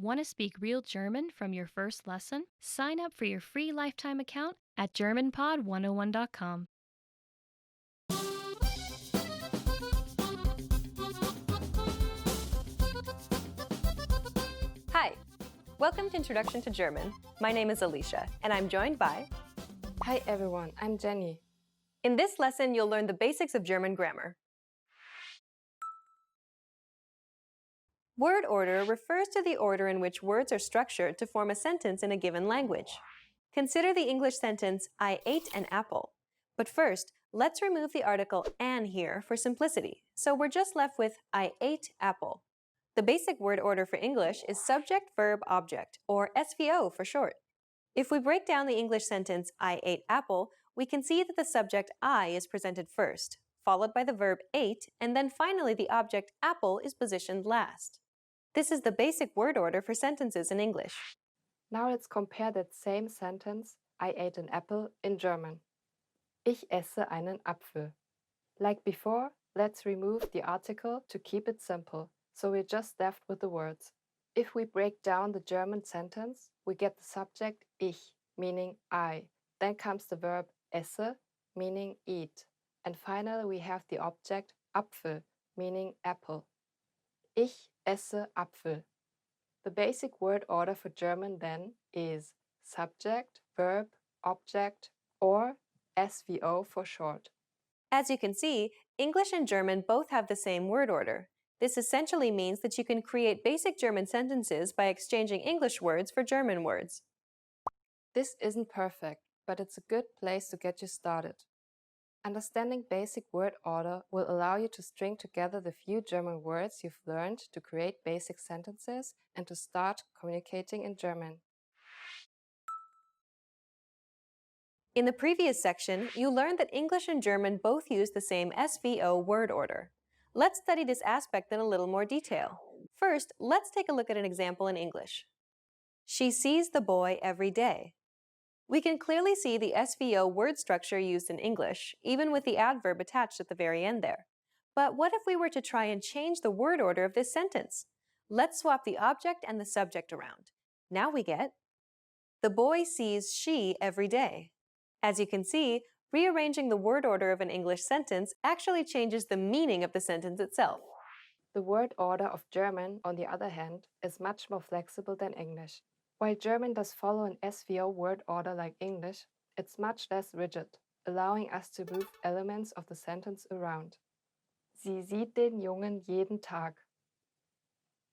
Want to speak real German from your first lesson? Sign up for your free lifetime account at GermanPod101.com. Hi, welcome to Introduction to German. My name is Alicia, and I'm joined by... Hi everyone, I'm Jenny. In this lesson, you'll learn the basics of German grammar. Word order refers to the order in which words are structured to form a sentence in a given language. Consider the English sentence, I ate an apple. But first, let's remove the article an here for simplicity, so we're just left with I ate apple. The basic word order for English is subject, verb, object, or SVO for short. If we break down the English sentence, I ate apple, we can see that the subject I is presented first, followed by the verb ate, and then finally the object apple is positioned last. This is the basic word order for sentences in English. Now let's compare that same sentence, I ate an apple, in German. Ich esse einen Apfel. Like before, let's remove the article to keep it simple, so we're just left with the words. If we break down the German sentence, we get the subject ich, meaning I. Then comes the verb esse, meaning eat. And finally we have the object Apfel, meaning apple. Ich esse Apfel. The basic word order for German then is subject, verb, object, or SVO for short. As you can see, English and German both have the same word order. This essentially means that you can create basic German sentences by exchanging English words for German words. This isn't perfect, but it's a good place to get you started. Understanding basic word order will allow you to string together the few German words you've learned to create basic sentences and to start communicating in German. In the previous section, you learned that English and German both use the same SVO word order. Let's study this aspect in a little more detail. First, let's take a look at an example in English. She sees the boy every day. We can clearly see the SVO word structure used in English, even with the adverb attached at the very end there. But what if we were to try and change the word order of this sentence? Let's swap the object and the subject around. Now we get, the boy sees she every day. As you can see, rearranging the word order of an English sentence actually changes the meaning of the sentence itself. The word order of German, on the other hand, is much more flexible than English. While German does follow an SVO word order like English, it's much less rigid, allowing us to move elements of the sentence around. Sie sieht den Jungen jeden Tag.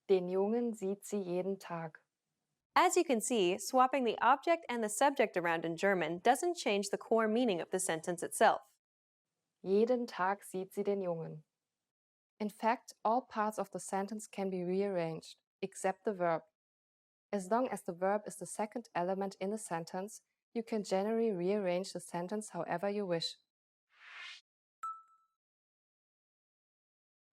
Den Jungen sieht sie jeden Tag. As you can see, swapping the object and the subject around in German doesn't change the core meaning of the sentence itself. Jeden Tag sieht sie den Jungen. In fact, all parts of the sentence can be rearranged, except the verb. As long as the verb is the second element in the sentence, you can generally rearrange the sentence however you wish.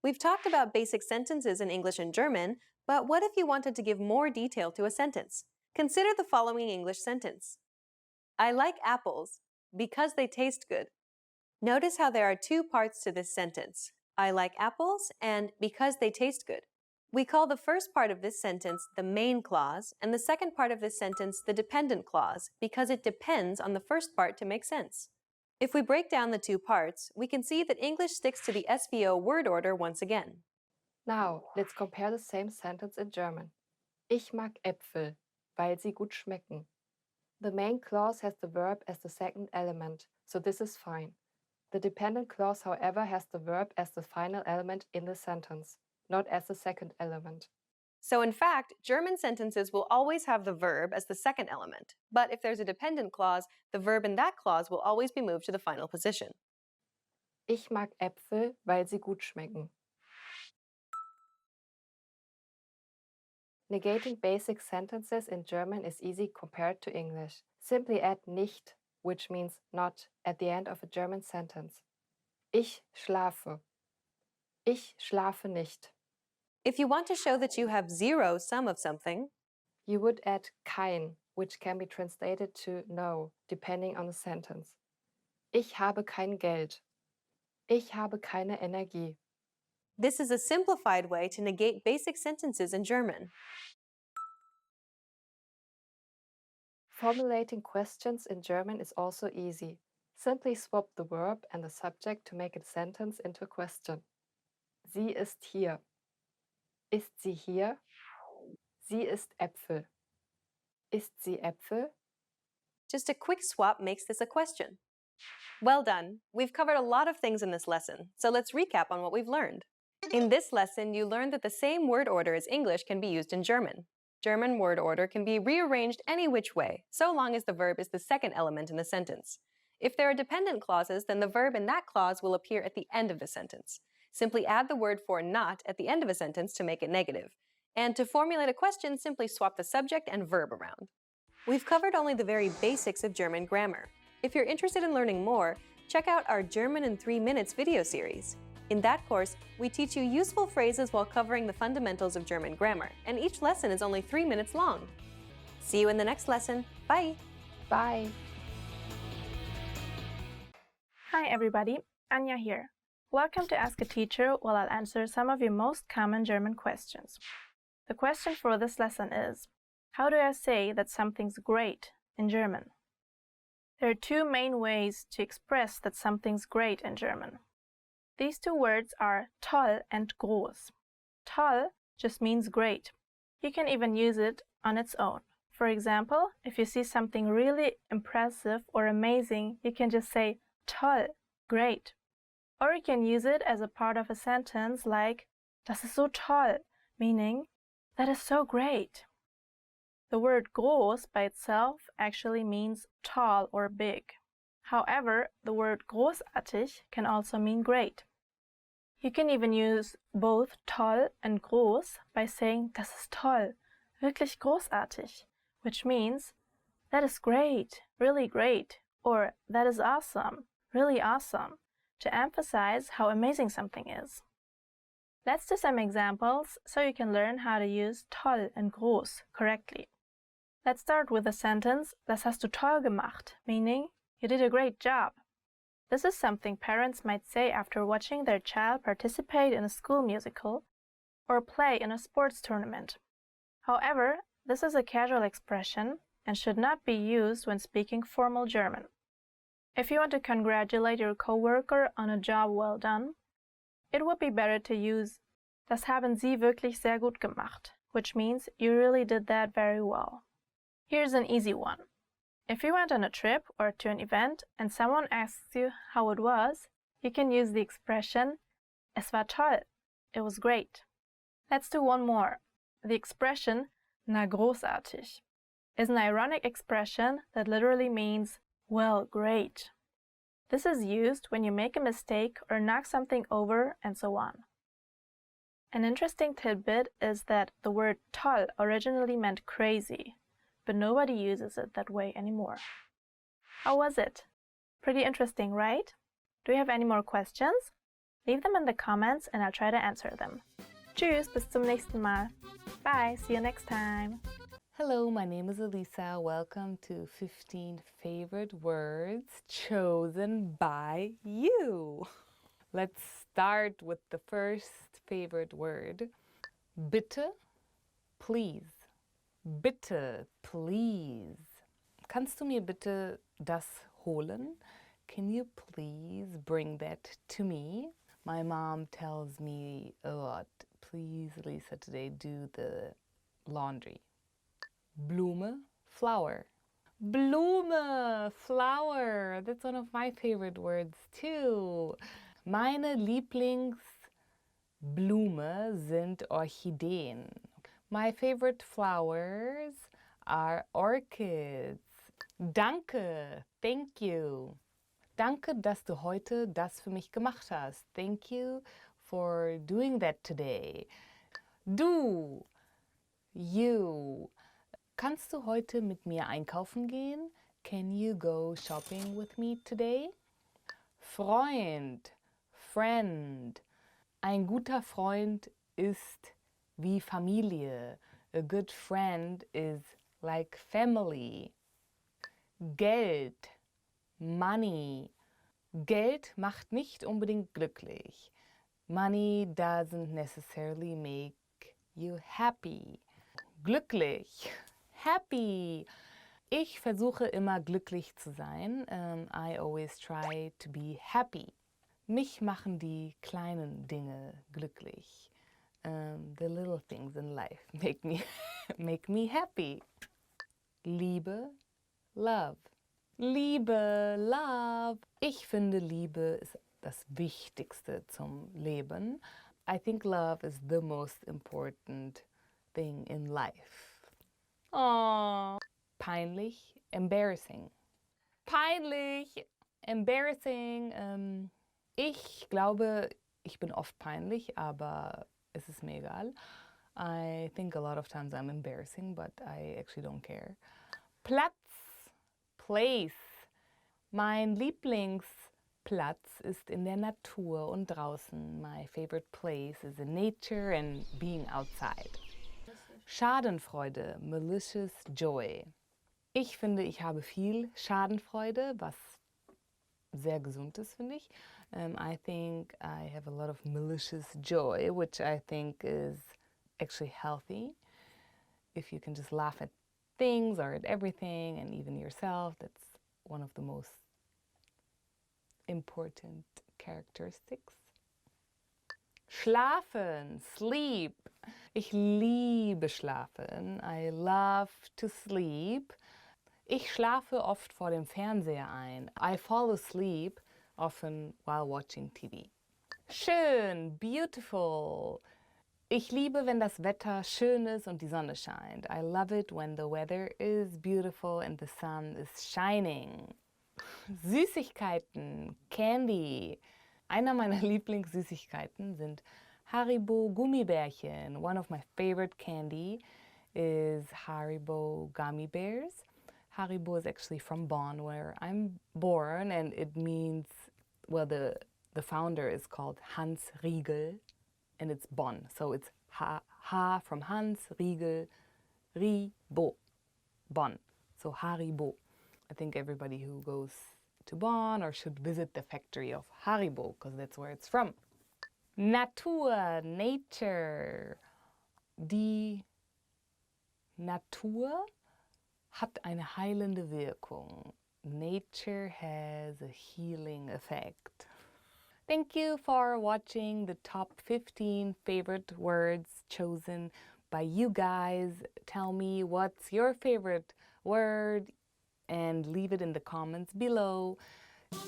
We've talked about basic sentences in English and German, but what if you wanted to give more detail to a sentence? Consider the following English sentence. I like apples because they taste good. Notice how there are two parts to this sentence. I like apples and because they taste good. We call the first part of this sentence the main clause and the second part of this sentence the dependent clause because it depends on the first part to make sense. If we break down the two parts, we can see that English sticks to the SVO word order once again. Now, let's compare the same sentence in German. Ich mag Äpfel, weil sie gut schmecken. The main clause has the verb as the second element, so this is fine. The dependent clause, however, has the verb as the final element in the sentence, not as the second element. So in fact, German sentences will always have the verb as the second element, but if there's a dependent clause, the verb in that clause will always be moved to the final position. Ich mag Äpfel, weil sie gut schmecken. Negating basic sentences in German is easy compared to English. Simply add nicht, which means not, at the end of a German sentence. Ich schlafe. Ich schlafe nicht. If you want to show that you have zero some of something, you would add kein, which can be translated to no, depending on the sentence. Ich habe kein Geld. Ich habe keine Energie. This is a simplified way to negate basic sentences in German. Formulating questions in German is also easy. Simply swap the verb and the subject to make a sentence into a question. Sie ist hier. Ist sie hier? Sie ist Äpfel. Ist sie Äpfel? Just a quick swap makes this a question. Well done! We've covered a lot of things in this lesson, so let's recap on what we've learned. In this lesson, you learned that the same word order as English can be used in German. German word order can be rearranged any which way, so long as the verb is the second element in the sentence. If there are dependent clauses, then the verb in that clause will appear at the end of the sentence. Simply add the word for not at the end of a sentence to make it negative. And to formulate a question, simply swap the subject and verb around. We've covered only the very basics of German grammar. If you're interested in learning more, check out our German in 3 Minutes video series. In that course, we teach you useful phrases while covering the fundamentals of German grammar, and each lesson is only 3 minutes long. See you in the next lesson. Bye! Bye! Hi everybody, Anja here. Welcome to Ask a Teacher, where I'll answer some of your most common German questions. The question for this lesson is, how do I say that something's great in German? There are two main ways to express that something's great in German. These two words are toll and groß. Toll just means great. You can even use it on its own. For example, if you see something really impressive or amazing, you can just say toll, great. Or you can use it as a part of a sentence like das ist so toll, meaning that is so great. The word groß by itself actually means tall or big. However, the word großartig can also mean great. You can even use both toll and groß by saying das ist toll, wirklich großartig, which means that is great, really great, or that is awesome, really awesome, to emphasize how amazing something is. Let's do some examples so you can learn how to use toll and groß correctly. Let's start with the sentence, das hast du toll gemacht, meaning you did a great job. This is something parents might say after watching their child participate in a school musical or play in a sports tournament. However, this is a casual expression and should not be used when speaking formal German. If you want to congratulate your coworker on a job well done, it would be better to use das haben Sie wirklich sehr gut gemacht, which means you really did that very well. Here's an easy one. If you went on a trip or to an event and someone asks you how it was, you can use the expression es war toll, it was great. Let's do one more. The expression na großartig is an ironic expression that literally means well, great. This is used when you make a mistake or knock something over and so on. An interesting tidbit is that the word toll originally meant crazy, but nobody uses it that way anymore. How was it? Pretty interesting, right? Do you have any more questions? Leave them in the comments and I'll try to answer them. Tschüss, bis zum nächsten Mal. Bye, see you next time. Hello, my name is Elisa. Welcome to 15 favorite words chosen by you. Let's start with the first favorite word. Bitte, please. Bitte, please. Kannst du mir bitte das holen? Can you please bring that to me? My mom tells me a lot. Please, Lisa, today do the laundry. Blume, flower. Blume, flower. That's one of my favorite words too. Meine Lieblingsblume sind Orchideen. My favorite flowers are orchids. Danke, thank you. Danke, dass du heute das für mich gemacht hast. Thank you for doing that today. Du, you. Kannst du heute mit mir einkaufen gehen? Can you go shopping with me today? Freund, friend. Ein guter Freund ist wie Familie. A good friend is like family. Geld, money. Geld macht nicht unbedingt glücklich. Money doesn't necessarily make you happy. Glücklich, happy. Ich versuche immer glücklich zu sein. I always try to be happy. Mich machen die kleinen Dinge glücklich. The little things in life make me happy. Liebe, love. Liebe, love. Ich finde, Liebe ist das Wichtigste zum Leben. I think love is the most important thing in life. Aww. Peinlich, embarrassing. Peinlich, embarrassing. Ich glaube, ich bin oft peinlich, aber es ist mir egal. I think a lot of times I'm embarrassing, but I actually don't care. Platz, place. Mein Lieblingsplatz ist in der Natur und draußen. My favorite place is in nature and being outside. Schadenfreude, malicious joy. Ich finde, ich habe viel Schadenfreude, was sehr gesund ist, finde ich. I think I have a lot of malicious joy, which I think is actually healthy. If you can just laugh at things or at everything and even yourself, that's one of the most important characteristics. Schlafen, sleep. Ich liebe schlafen. I love to sleep. Ich schlafe oft vor dem Fernseher ein. I fall asleep often while watching TV. Schön, beautiful. Ich liebe, wenn das Wetter schön ist und die Sonne scheint. I love it when the weather is beautiful and the sun is shining. Süßigkeiten, Candy. Einer meiner Lieblingssüßigkeiten sind Haribo Gummibärchen. One of my favorite candy is Haribo gummy bears. Haribo is actually from Bonn, where I'm born, and it means, well, the founder is called Hans Riegel, and it's Bonn. So it's Ha from Hans, Riegel, Ribo, Bonn. So Haribo. I think everybody who goes to Bonn or should visit the factory of Haribo, because that's where it's from. Natur, nature. Die Natur hat eine heilende Wirkung. Nature has a healing effect. Thank you for watching the top 15 favorite words chosen by you guys. Tell me what's your favorite word and leave it in the comments below.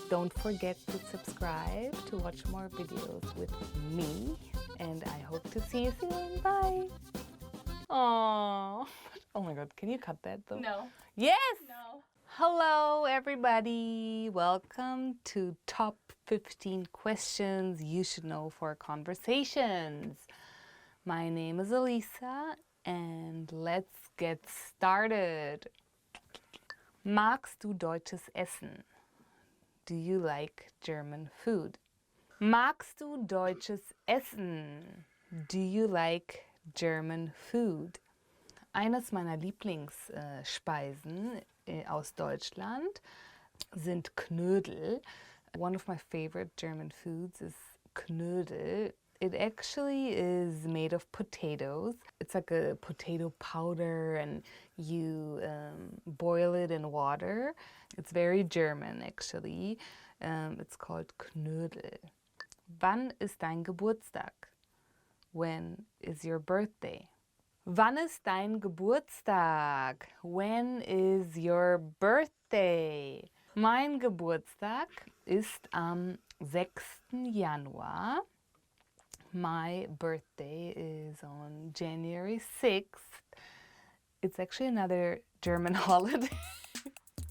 Don't forget to subscribe to watch more videos with me, and I hope to see you soon. Bye! Aww. Oh my god, can you cut that though? No. Yes! No. Hello everybody! Welcome to Top 15 Questions You Should Know for Conversations. My name is Elisa and let's get started. Magst du deutsches Essen? Do you like German food? Magst du deutsches Essen? Do you like German food? Eines meiner Lieblingsspeisen aus Deutschland sind Knödel. One of my favorite German foods is Knödel. It actually is made of potatoes. It's like a potato powder and you boil it in water. It's very German actually. It's called Knödel. Wann ist dein Geburtstag? When is your birthday? Wann ist dein Geburtstag? When is your birthday? Mein Geburtstag ist am 6. Januar. My birthday is on January 6th. It's actually another German holiday.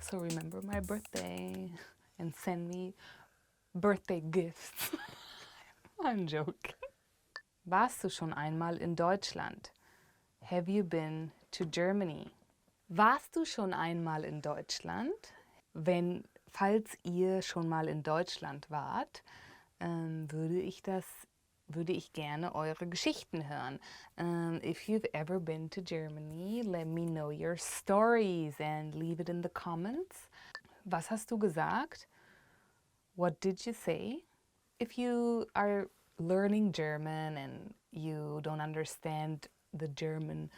So remember my birthday and send me birthday gifts. I'm joking. Warst du schon einmal in Deutschland? Have you been to Germany? Warst du schon einmal in Deutschland? Falls ihr schon mal in Deutschland wart, würde ich gerne eure Geschichten hören. If you've ever been to Germany, let me know your stories and leave it in the comments. Was hast du gesagt? What did you say? If you are learning German and you don't understand the German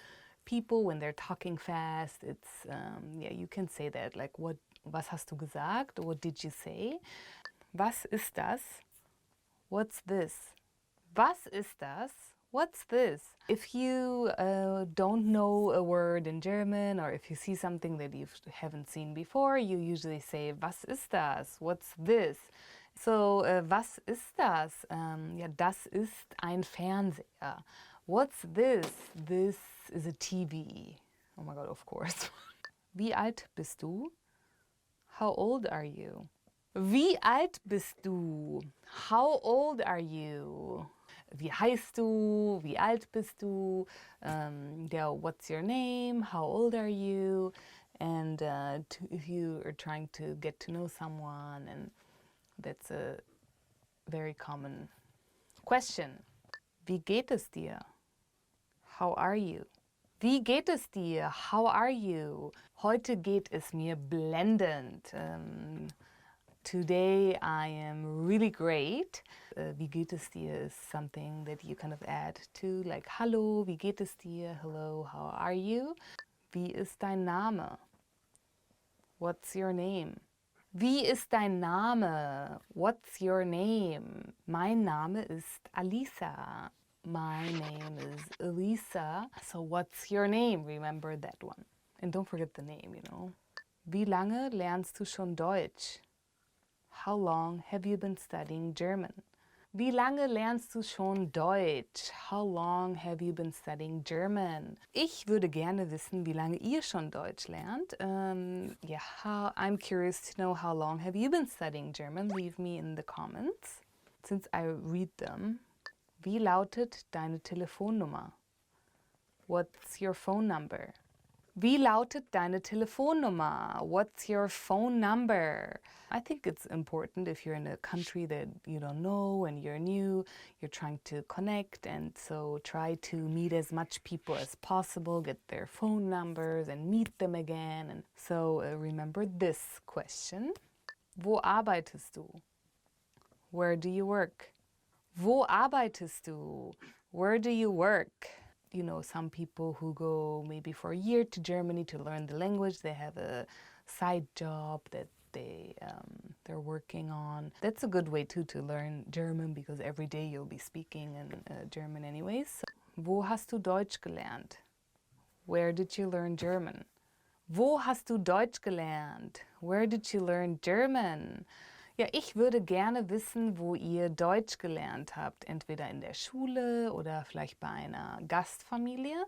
people when they're talking fast. It's, yeah, you can say that, like, was hast du gesagt? What did you say? Was ist das? What's this? Was ist das? What's this? If you don't know a word in German, or if you see something that you haven't seen before, you usually say, was ist das? What's this? So, was ist das? Ja, das ist ein Fernseher. What's this? This is a TV. Oh my God, of course. Wie alt bist du? How old are you? Wie alt bist du? How old are you? Wie heißt du? Wie alt bist du? Yeah, what's your name? How old are you? And if you are trying to get to know someone, and that's a very common question. Wie geht es dir? How are you? Wie geht es dir? How are you? Heute geht es mir blendend. Today I am really great. Wie geht es dir is something that you kind of add to, like hallo, wie geht es dir? Hello, how are you? Wie ist dein Name? What's your name? Wie ist dein Name? What's your name? Mein Name ist Alisa. My name is Elisa. So what's your name? Remember that one. And don't forget the name, you know. Wie lange lernst du schon Deutsch? How long have you been studying German? Wie lange lernst du schon Deutsch? How long have you been studying German? Ich würde gerne wissen, wie lange ihr schon Deutsch lernt. Yeah, I'm curious to know, how long have you been studying German? Leave me in the comments. Since I read them. Wie lautet deine Telefonnummer? What's your phone number? Wie lautet deine Telefonnummer? What's your phone number? I think it's important if you're in a country that you don't know and you're new, you're trying to connect, and so try to meet as much people as possible, get their phone numbers and meet them again. And so remember this question. Wo arbeitest du? Where do you work? Wo arbeitest du? Where do you work? You know, some people who go maybe for a year to Germany to learn the language, they have a side job that they're working on. That's a good way too to learn German, because every day you'll be speaking in German anyways. Wo hast du Deutsch gelernt? Where did you learn German? Wo hast du Deutsch gelernt? Where did you learn German? Ja, ich würde gerne wissen, wo ihr Deutsch gelernt habt. Entweder in der Schule oder vielleicht bei einer Gastfamilie.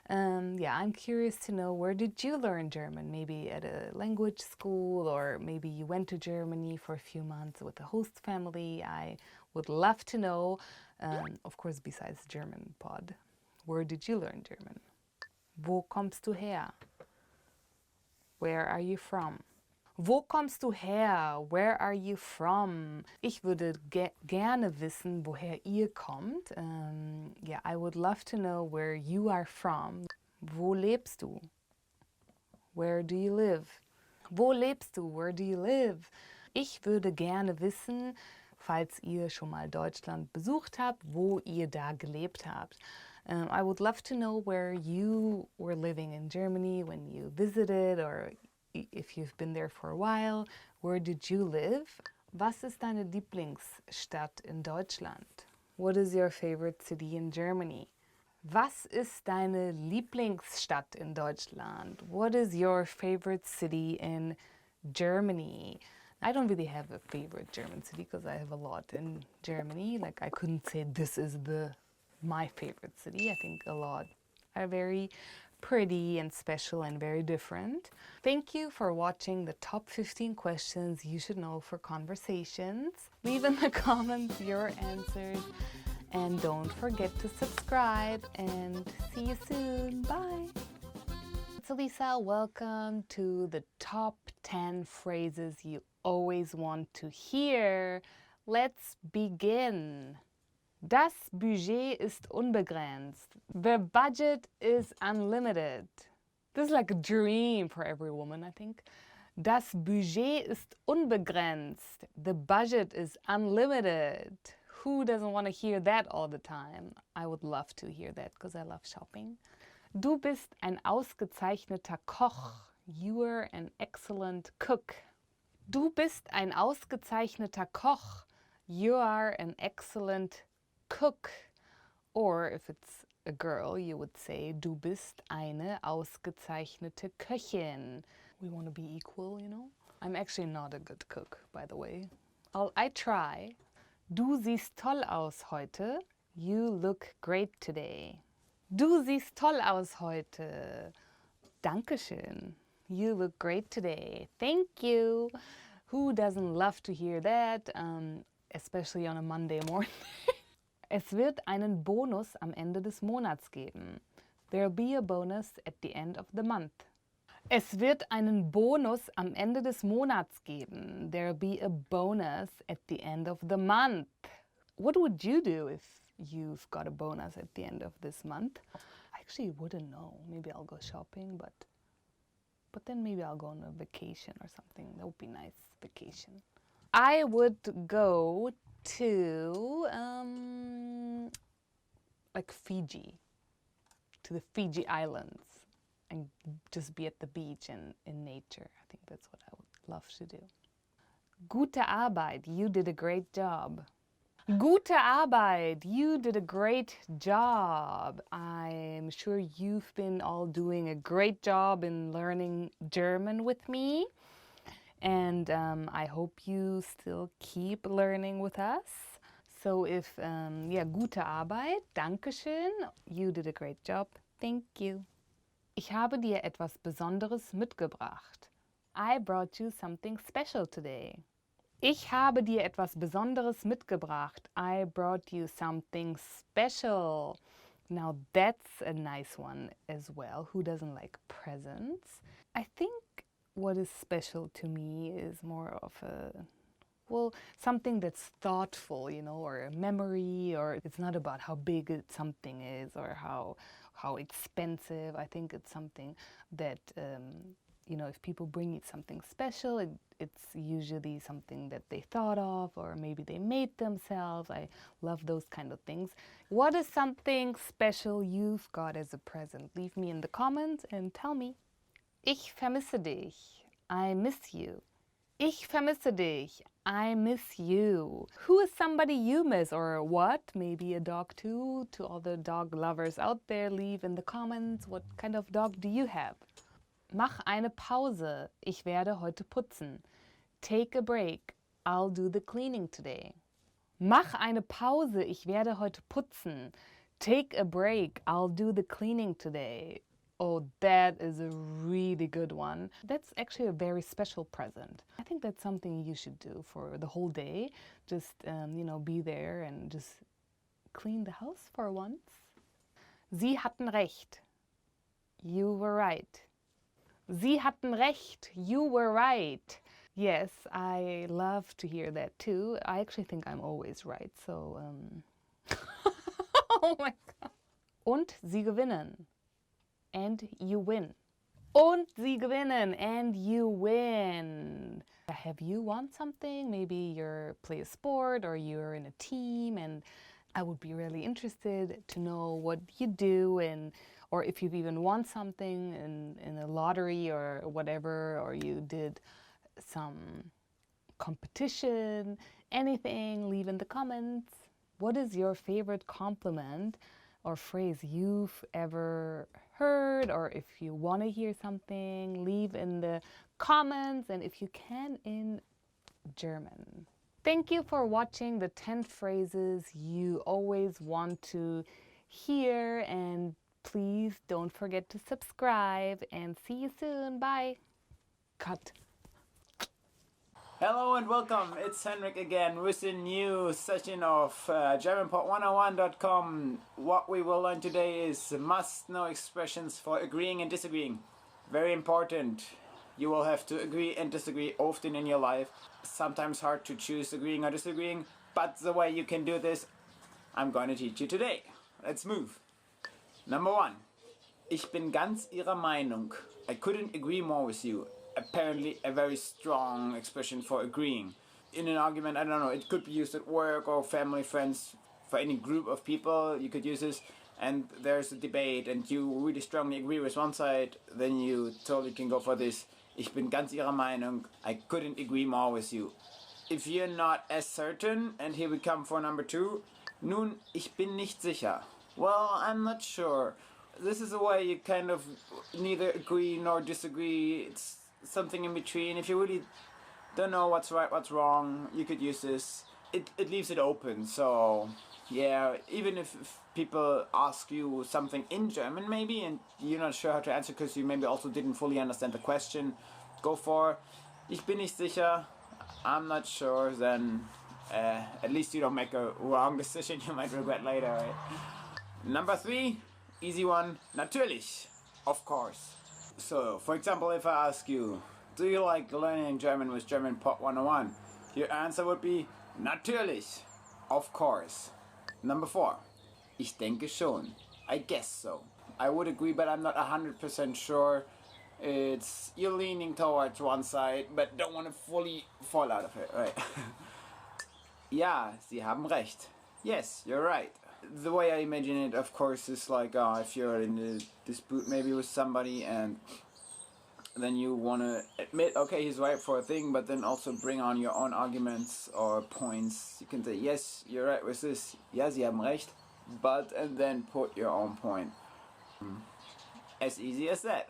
Yeah, I'm curious to know, where did you learn German? Maybe at a language school, or maybe you went to Germany for a few months with a host family. I would love to know, of course, besides German pod. Where did you learn German? Wo kommst du her? Where are you from? Wo kommst du her? Where are you from? Ich würde gerne wissen, woher ihr kommt. Yeah, I would love to know where you are from. Wo lebst du? Where do you live? Wo lebst du? Where do you live? Ich würde gerne wissen, falls ihr schon mal Deutschland besucht habt, wo ihr da gelebt habt. I would love to know where you were living in Germany when you visited, or if you've been there for a while. Where did you live? Was ist deine Lieblingsstadt in Deutschland? What is your favorite city in Germany? Was ist deine Lieblingsstadt in Deutschland? What is your favorite city in Germany? I don't really have a favorite German city because I have a lot in Germany. Like, I couldn't say this is my favorite city. I think a lot are very pretty and special and very different. Thank you for watching the top 15 questions you should know for conversations. Leave in the comments your answers, and don't forget to subscribe, and see you soon. Bye. It's Elisa. Welcome to the top 10 phrases you always want to hear. Let's begin. Das Budget ist unbegrenzt. The budget is unlimited. This is like a dream for every woman, I think. Das Budget ist unbegrenzt. The budget is unlimited. Who doesn't want to hear that all the time? I would love to hear that because I love shopping. Du bist ein ausgezeichneter Koch. You're an excellent cook. Du bist ein ausgezeichneter Koch. You are an excellent cook. Or if it's a girl, you would say, du bist eine ausgezeichnete Köchin. We want to be equal, you know? I'm actually not a good cook, by the way. I try. Du siehst toll aus heute. You look great today. Du siehst toll aus heute. Dankeschön. You look great today. Thank you. Who doesn't love to hear that? Especially on a Monday morning. Es wird einen Bonus am Ende des Monats geben. There'll be a bonus at the end of the month. Es wird einen Bonus am Ende des Monats geben. There'll be a bonus at the end of the month. What would you do if you've got a bonus at the end of this month? I actually wouldn't know. Maybe I'll go shopping, but then maybe I'll go on a vacation or something. That would be nice, vacation. I would go to like Fiji, to the Fiji Islands, and just be at the beach and in nature. I think that's what I would love to do. Gute Arbeit, you did a great job. Gute Arbeit, you did a great job. I'm sure you've been all doing a great job in learning German with me. And I hope you still keep learning with us. So if, gute Arbeit, Dankeschön, you did a great job, thank you. Ich habe dir etwas Besonderes mitgebracht. I brought you something special today. Ich habe dir etwas Besonderes mitgebracht. I brought you something special. Now that's a nice one as well. Who doesn't like presents? I think what is special to me is more of something that's thoughtful, you know, or a memory, or it's not about how big something is or how expensive. I think it's something that, if people bring you something special, it's usually something that they thought of, or maybe they made themselves. I love those kind of things. What is something special you've got as a present? Leave me in the comments and tell me. Ich vermisse dich. I miss you. Ich vermisse dich. I miss you. Who is somebody you miss, or what? Maybe a dog too. To all the dog lovers out there, leave in the comments, what kind of dog do you have? Mach eine Pause. Ich werde heute putzen. Take a break. I'll do the cleaning today. Mach eine Pause. Ich werde heute putzen. Take a break. I'll do the cleaning today. Oh, that is a really good one. That's actually a very special present. I think that's something you should do for the whole day. Just, be there and just clean the house for once. Sie hatten recht. You were right. Sie hatten recht. You were right. Yes, I love to hear that too. I actually think I'm always right, so oh my God. Und sie gewinnen. And you win. Und sie gewinnen, and you win. Have you won something? Maybe you play a sport or you're in a team, and I would be really interested to know what you do, or if you've even won something in a lottery or whatever, or you did some competition, anything, leave in the comments. What is your favorite compliment or phrase you've ever heard, or if you want to hear something, leave in the comments, and if you can, in German. Thank you for watching the 10 phrases you always want to hear, and please don't forget to subscribe, and see you soon. Bye. Cut. Hello and welcome, it's Henrik again with a new session of GermanPod101.com. What we will learn today is must-know expressions for agreeing and disagreeing. Very important. You will have to agree and disagree often in your life. Sometimes hard to choose agreeing or disagreeing, but the way you can do this, I'm going to teach you today. Let's move. Number 1. Ich bin ganz Ihrer Meinung. I couldn't agree more with you. Apparently a very strong expression for agreeing. In an argument, I don't know, it could be used at work or family, friends, for any group of people. You could use this. and there's a debate and you really strongly agree with one side, then you totally can go for this. Ich bin ganz Ihrer Meinung. I couldn't agree more with you. If you're not as certain, and here we come for number 2. Nun, ich bin nicht sicher. Well, I'm not sure. This is a way you kind of neither agree nor disagree. It's something in between. If you really don't know what's right, what's wrong, you could use this. It leaves it open, so yeah, even if people ask you something in German maybe and you're not sure how to answer because you maybe also didn't fully understand the question, go for ich bin nicht sicher, I'm not sure, then at least you don't make a wrong decision you might regret later, right? Number 3, easy one, natürlich, of course. So, for example, if I ask you, do you like learning German with German Pod 101? Your answer would be natürlich, of course. Number 4, ich denke schon, I guess so. I would agree, but I'm not 100% sure. It's you're leaning towards one side, but don't want to fully fall out of it, right? Ja, Sie haben recht. Yes, you're right. The way I imagine it, of course, is like if you're in a dispute maybe with somebody and then you want to admit, okay, he's right for a thing, but then also bring on your own arguments or points. You can say, yes, you're right with this. Ja, Sie haben recht. But, and then put your own point. As easy as that.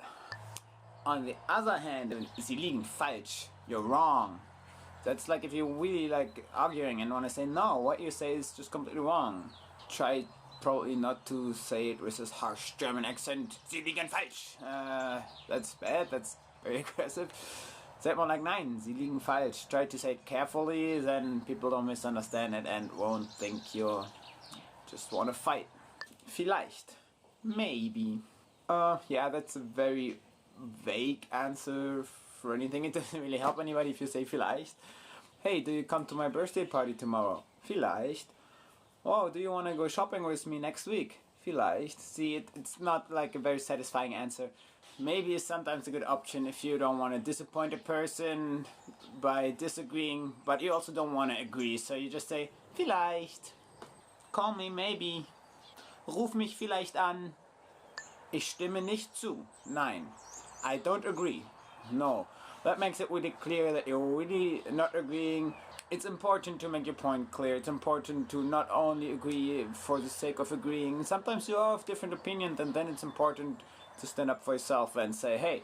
On the other hand, Sie liegen falsch. You're wrong. That's like if you're really like arguing and want to say, no, what you say is just completely wrong. Try probably not to say it with this harsh German accent. Sie liegen falsch. That's bad. That's very aggressive. Say it more like nein, Sie liegen falsch. Try to say it carefully, then people don't misunderstand it and won't think you just want to fight. Vielleicht. Maybe. Yeah, that's a very vague answer for anything. It doesn't really help anybody if you say vielleicht. Hey, do you come to my birthday party tomorrow? Vielleicht. Oh, do you want to go shopping with me next week? Vielleicht. See, it's not like a very satisfying answer. Maybe it's sometimes a good option if you don't want to disappoint a person by disagreeing, but you also don't want to agree. So you just say, vielleicht. Call me maybe. Ruf mich vielleicht an. Ich stimme nicht zu. Nein. I don't agree. No. That makes it really clear that you're really not agreeing. It's important to make your point clear. It's important to not only agree for the sake of agreeing. Sometimes you have different opinions and then it's important to stand up for yourself and say, hey,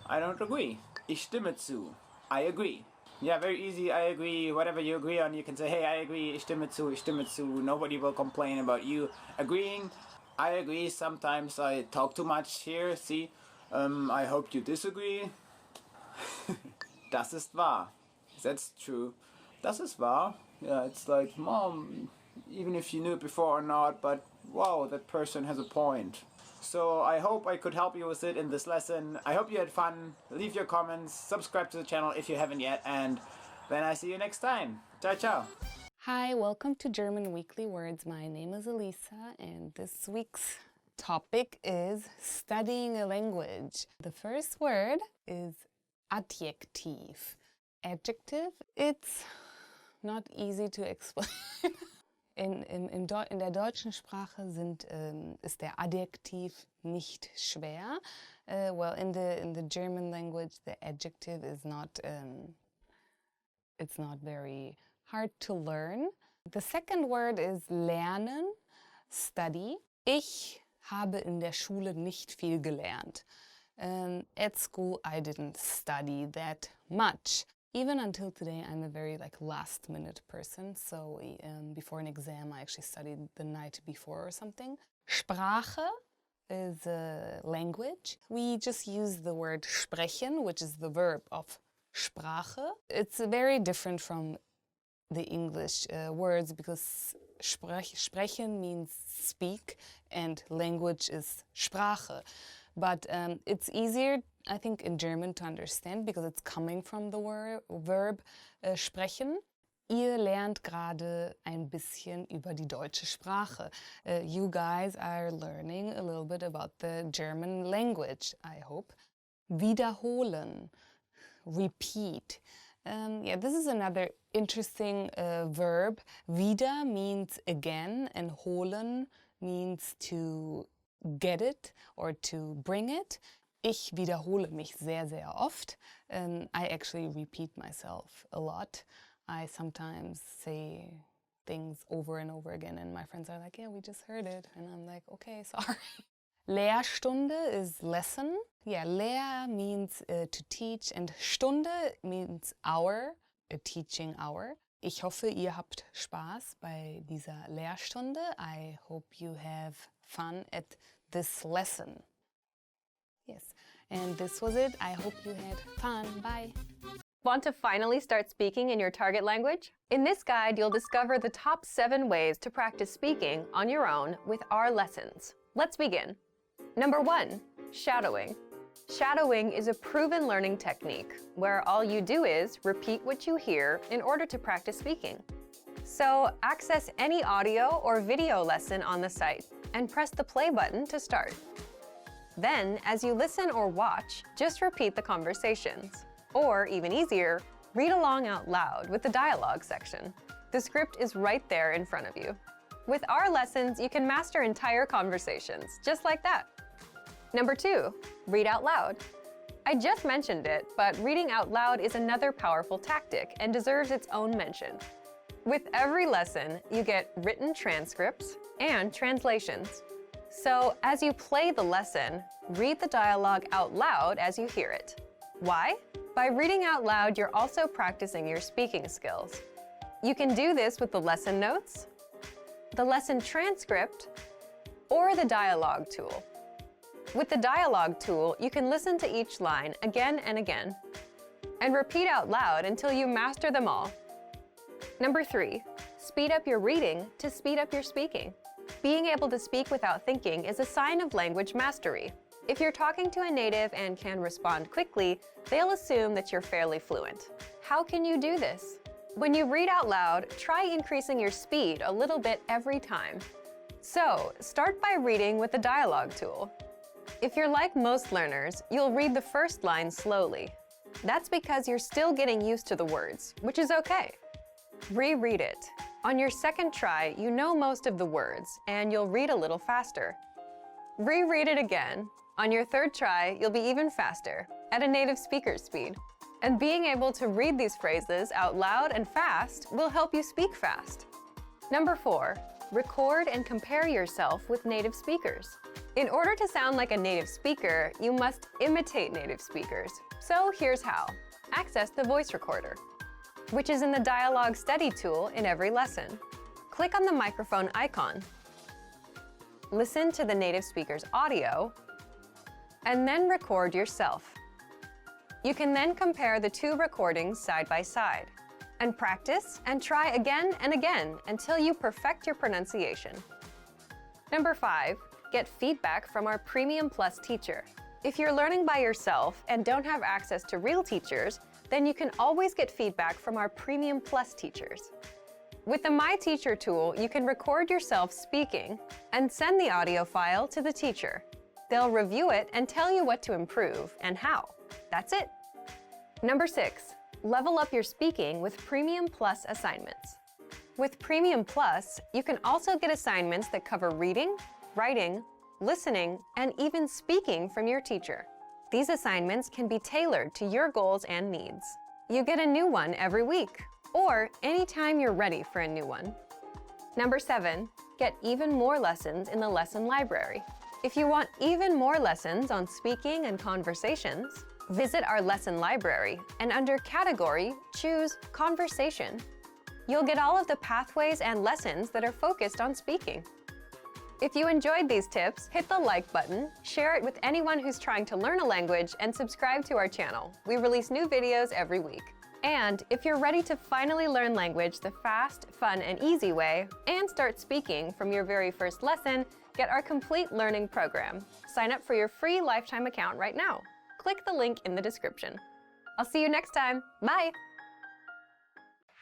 I don't agree. Ich stimme zu. I agree. Yeah, very easy, I agree. Whatever you agree on, you can say, hey, I agree, ich stimme zu, ich stimme zu. Nobody will complain about you agreeing. I agree, sometimes I talk too much here, see? I hope you disagree. Das ist wahr. That's true. Das ist wahr. Yeah, it's like, Mom, even if you knew it before or not, but wow, that person has a point. So I hope I could help you with it in this lesson. I hope you had fun. Leave your comments, subscribe to the channel if you haven't yet, and then I see you next time. Ciao, ciao. Hi, welcome to German Weekly Words. My name is Elisa, and this week's topic is studying a language. The first word is Adjektiv. Adjective, it's not easy to explain. In der deutschen Sprache ist der Adjektiv nicht schwer. Well, in the German language, the adjective is not, it's not very hard to learn. The second word is lernen, study. Ich habe in der Schule nicht viel gelernt. At school, I didn't study that much. Even until today, I'm a very last minute person. So before an exam, I actually studied the night before or something. Sprache is a language. We just use the word sprechen, which is the verb of Sprache. It's very different from the English words because sprechen means speak and language is Sprache. But it's easier, I think, in German to understand because it's coming from the verb sprechen. Ihr lernt gerade ein bisschen über die deutsche Sprache. You guys are learning a little bit about the German language, I hope. Wiederholen, repeat. Yeah, this is another interesting verb. Wieder means again and holen means to get it or to bring it. Ich wiederhole mich sehr, sehr oft. I actually repeat myself a lot. I sometimes say things over and over again and my friends are like, yeah, we just heard it. And I'm like, okay, sorry. Lehrstunde is lesson. Yeah, Lehr means to teach and Stunde means hour, a teaching hour. Ich hoffe, ihr habt Spaß bei dieser Lehrstunde. I hope you have fun at this lesson. Yes, and this was it. I hope you had fun. Bye. Want to finally start speaking in your target language? In this guide, you'll discover the top 7 ways to practice speaking on your own with our lessons. Let's begin. Number 1, shadowing. Shadowing is a proven learning technique where all you do is repeat what you hear in order to practice speaking. So access any audio or video lesson on the site and press the play button to start. Then, as you listen or watch, just repeat the conversations. Or, even easier, read along out loud with the dialogue section. The script is right there in front of you. With our lessons, you can master entire conversations, just like that. Number 2, read out loud. I just mentioned it, but reading out loud is another powerful tactic and deserves its own mention. With every lesson, you get written transcripts and translations. So, as you play the lesson, read the dialogue out loud as you hear it. Why? By reading out loud, you're also practicing your speaking skills. You can do this with the lesson notes, the lesson transcript, or the dialogue tool. With the dialogue tool, you can listen to each line again and again, and repeat out loud until you master them all. Number 3, speed up your reading to speed up your speaking. Being able to speak without thinking is a sign of language mastery. If you're talking to a native and can respond quickly, they'll assume that you're fairly fluent. How can you do this? When you read out loud, try increasing your speed a little bit every time. So, start by reading with the dialogue tool. If you're like most learners, you'll read the first line slowly. That's because you're still getting used to the words, which is okay. Reread it. On your second try, you know most of the words, and you'll read a little faster. Reread it again. On your third try, you'll be even faster, at a native speaker's speed. And being able to read these phrases out loud and fast will help you speak fast. Number 4, record and compare yourself with native speakers. In order to sound like a native speaker, you must imitate native speakers. So here's how. Access the voice recorder, which is in the dialogue study tool in every lesson. Click on the microphone icon. Listen to the native speaker's audio, and then record yourself. You can then compare the 2 recordings side by side, and practice and try again and again until you perfect your pronunciation. Number 5, get feedback from our Premium Plus teacher. If you're learning by yourself and don't have access to real teachers, then you can always get feedback from our Premium Plus teachers. With the My Teacher tool, you can record yourself speaking and send the audio file to the teacher. They'll review it and tell you what to improve and how. That's it. Number 6, level up your speaking with Premium Plus assignments. With Premium Plus, you can also get assignments that cover reading, writing, listening, and even speaking from your teacher. These assignments can be tailored to your goals and needs. You get a new one every week, or anytime you're ready for a new one. Number 7, get even more lessons in the lesson library. If you want even more lessons on speaking and conversations, visit our lesson library and under Category, choose Conversation. You'll get all of the pathways and lessons that are focused on speaking. If you enjoyed these tips, hit the like button, share it with anyone who's trying to learn a language, and subscribe to our channel. We release new videos every week. And if you're ready to finally learn language the fast, fun, and easy way, and start speaking from your very first lesson, get our complete learning program. Sign up for your free lifetime account right now. Click the link in the description. I'll see you next time. Bye!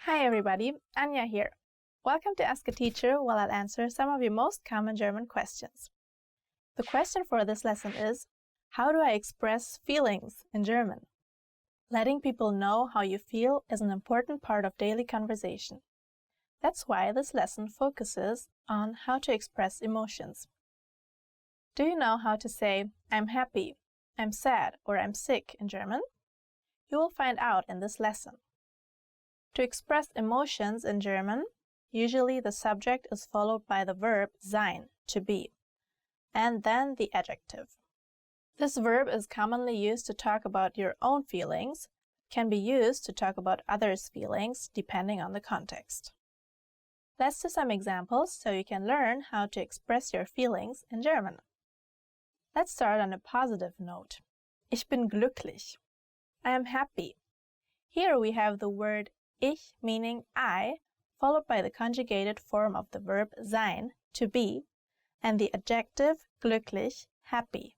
Hi everybody, Anja here. Welcome to Ask a Teacher, while I'll answer some of your most common German questions. The question for this lesson is, how do I express feelings in German? Letting people know how you feel is an important part of daily conversation. That's why this lesson focuses on how to express emotions. Do you know how to say I'm happy, I'm sad, or I'm sick in German? You will find out in this lesson. To express emotions in German, usually the subject is followed by the verb sein, to be, and then the adjective. This verb is commonly used to talk about your own feelings, can be used to talk about others' feelings depending on the context. Let's do some examples so you can learn how to express your feelings in German. Let's start on a positive note. Ich bin glücklich. I am happy. Here we have the word ich meaning I, followed by the conjugated form of the verb sein, to be, and the adjective glücklich, happy.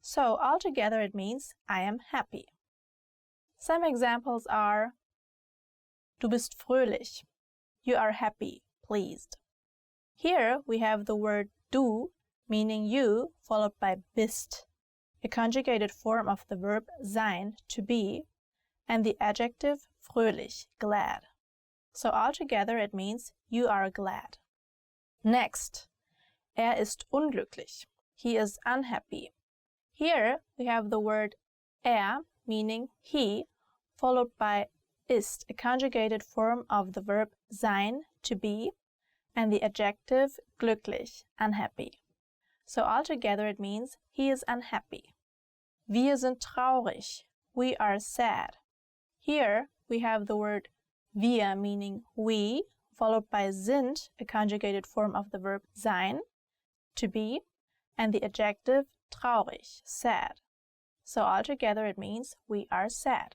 So altogether it means I am happy. Some examples are Du bist fröhlich. You are happy, pleased. Here we have the word du, meaning you, followed by bist, a conjugated form of the verb sein, to be, and the adjective fröhlich, glad. So altogether it means you are glad. Next, ist unglücklich. He is unhappy. Here we have the word meaning he, followed by ist, a conjugated form of the verb sein, to be, and the adjective glücklich, unhappy. So altogether it means he is unhappy. Wir sind traurig. We are sad. Here we have the word wir meaning we, followed by sind, a conjugated form of the verb sein, to be, and the adjective traurig, sad. So altogether it means we are sad.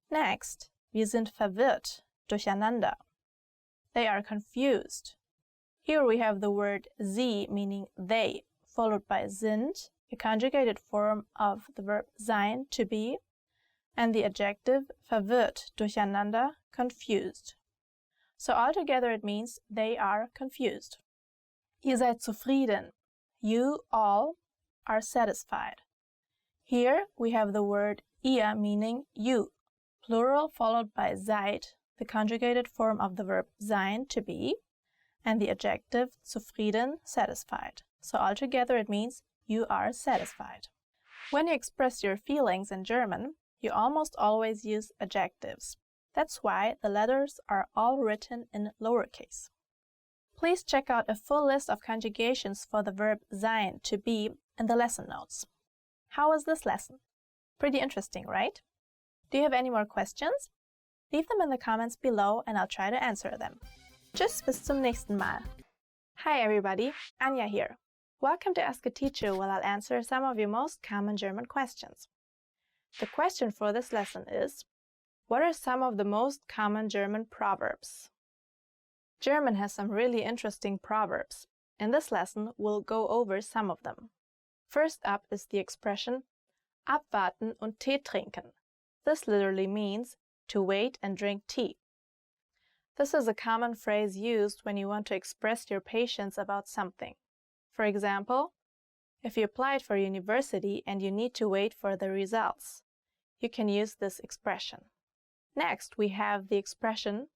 Next, wir sind verwirrt, durcheinander. They are confused. Here we have the word sie meaning they, followed by sind, a conjugated form of the verb sein, to be, and the adjective verwirrt, durcheinander, confused. So altogether it means they are confused. Ihr seid zufrieden. You all are satisfied. Here we have the word ihr meaning you, plural followed by seid, the conjugated form of the verb sein, to be, and the adjective zufrieden, satisfied. So altogether it means you are satisfied. When you express your feelings in German, you almost always use adjectives. That's why the letters are all written in lowercase. Please check out a full list of conjugations for the verb sein, to be, in the lesson notes. How was this lesson? Pretty interesting, right? Do you have any more questions? Leave them in the comments below and I'll try to answer them. Tschüss, bis zum nächsten Mal. Hi everybody, Anja here. Welcome to Ask a Teacher, where I'll answer some of your most common German questions. The question for this lesson is, what are some of the most common German proverbs? German has some really interesting proverbs. In this lesson, we'll go over some of them. First up is the expression abwarten und Tee trinken. This literally means to wait and drink tea. This is a common phrase used when you want to express your patience about something. For example, if you applied for university and you need to wait for the results, you can use this expression. Next, we have the expression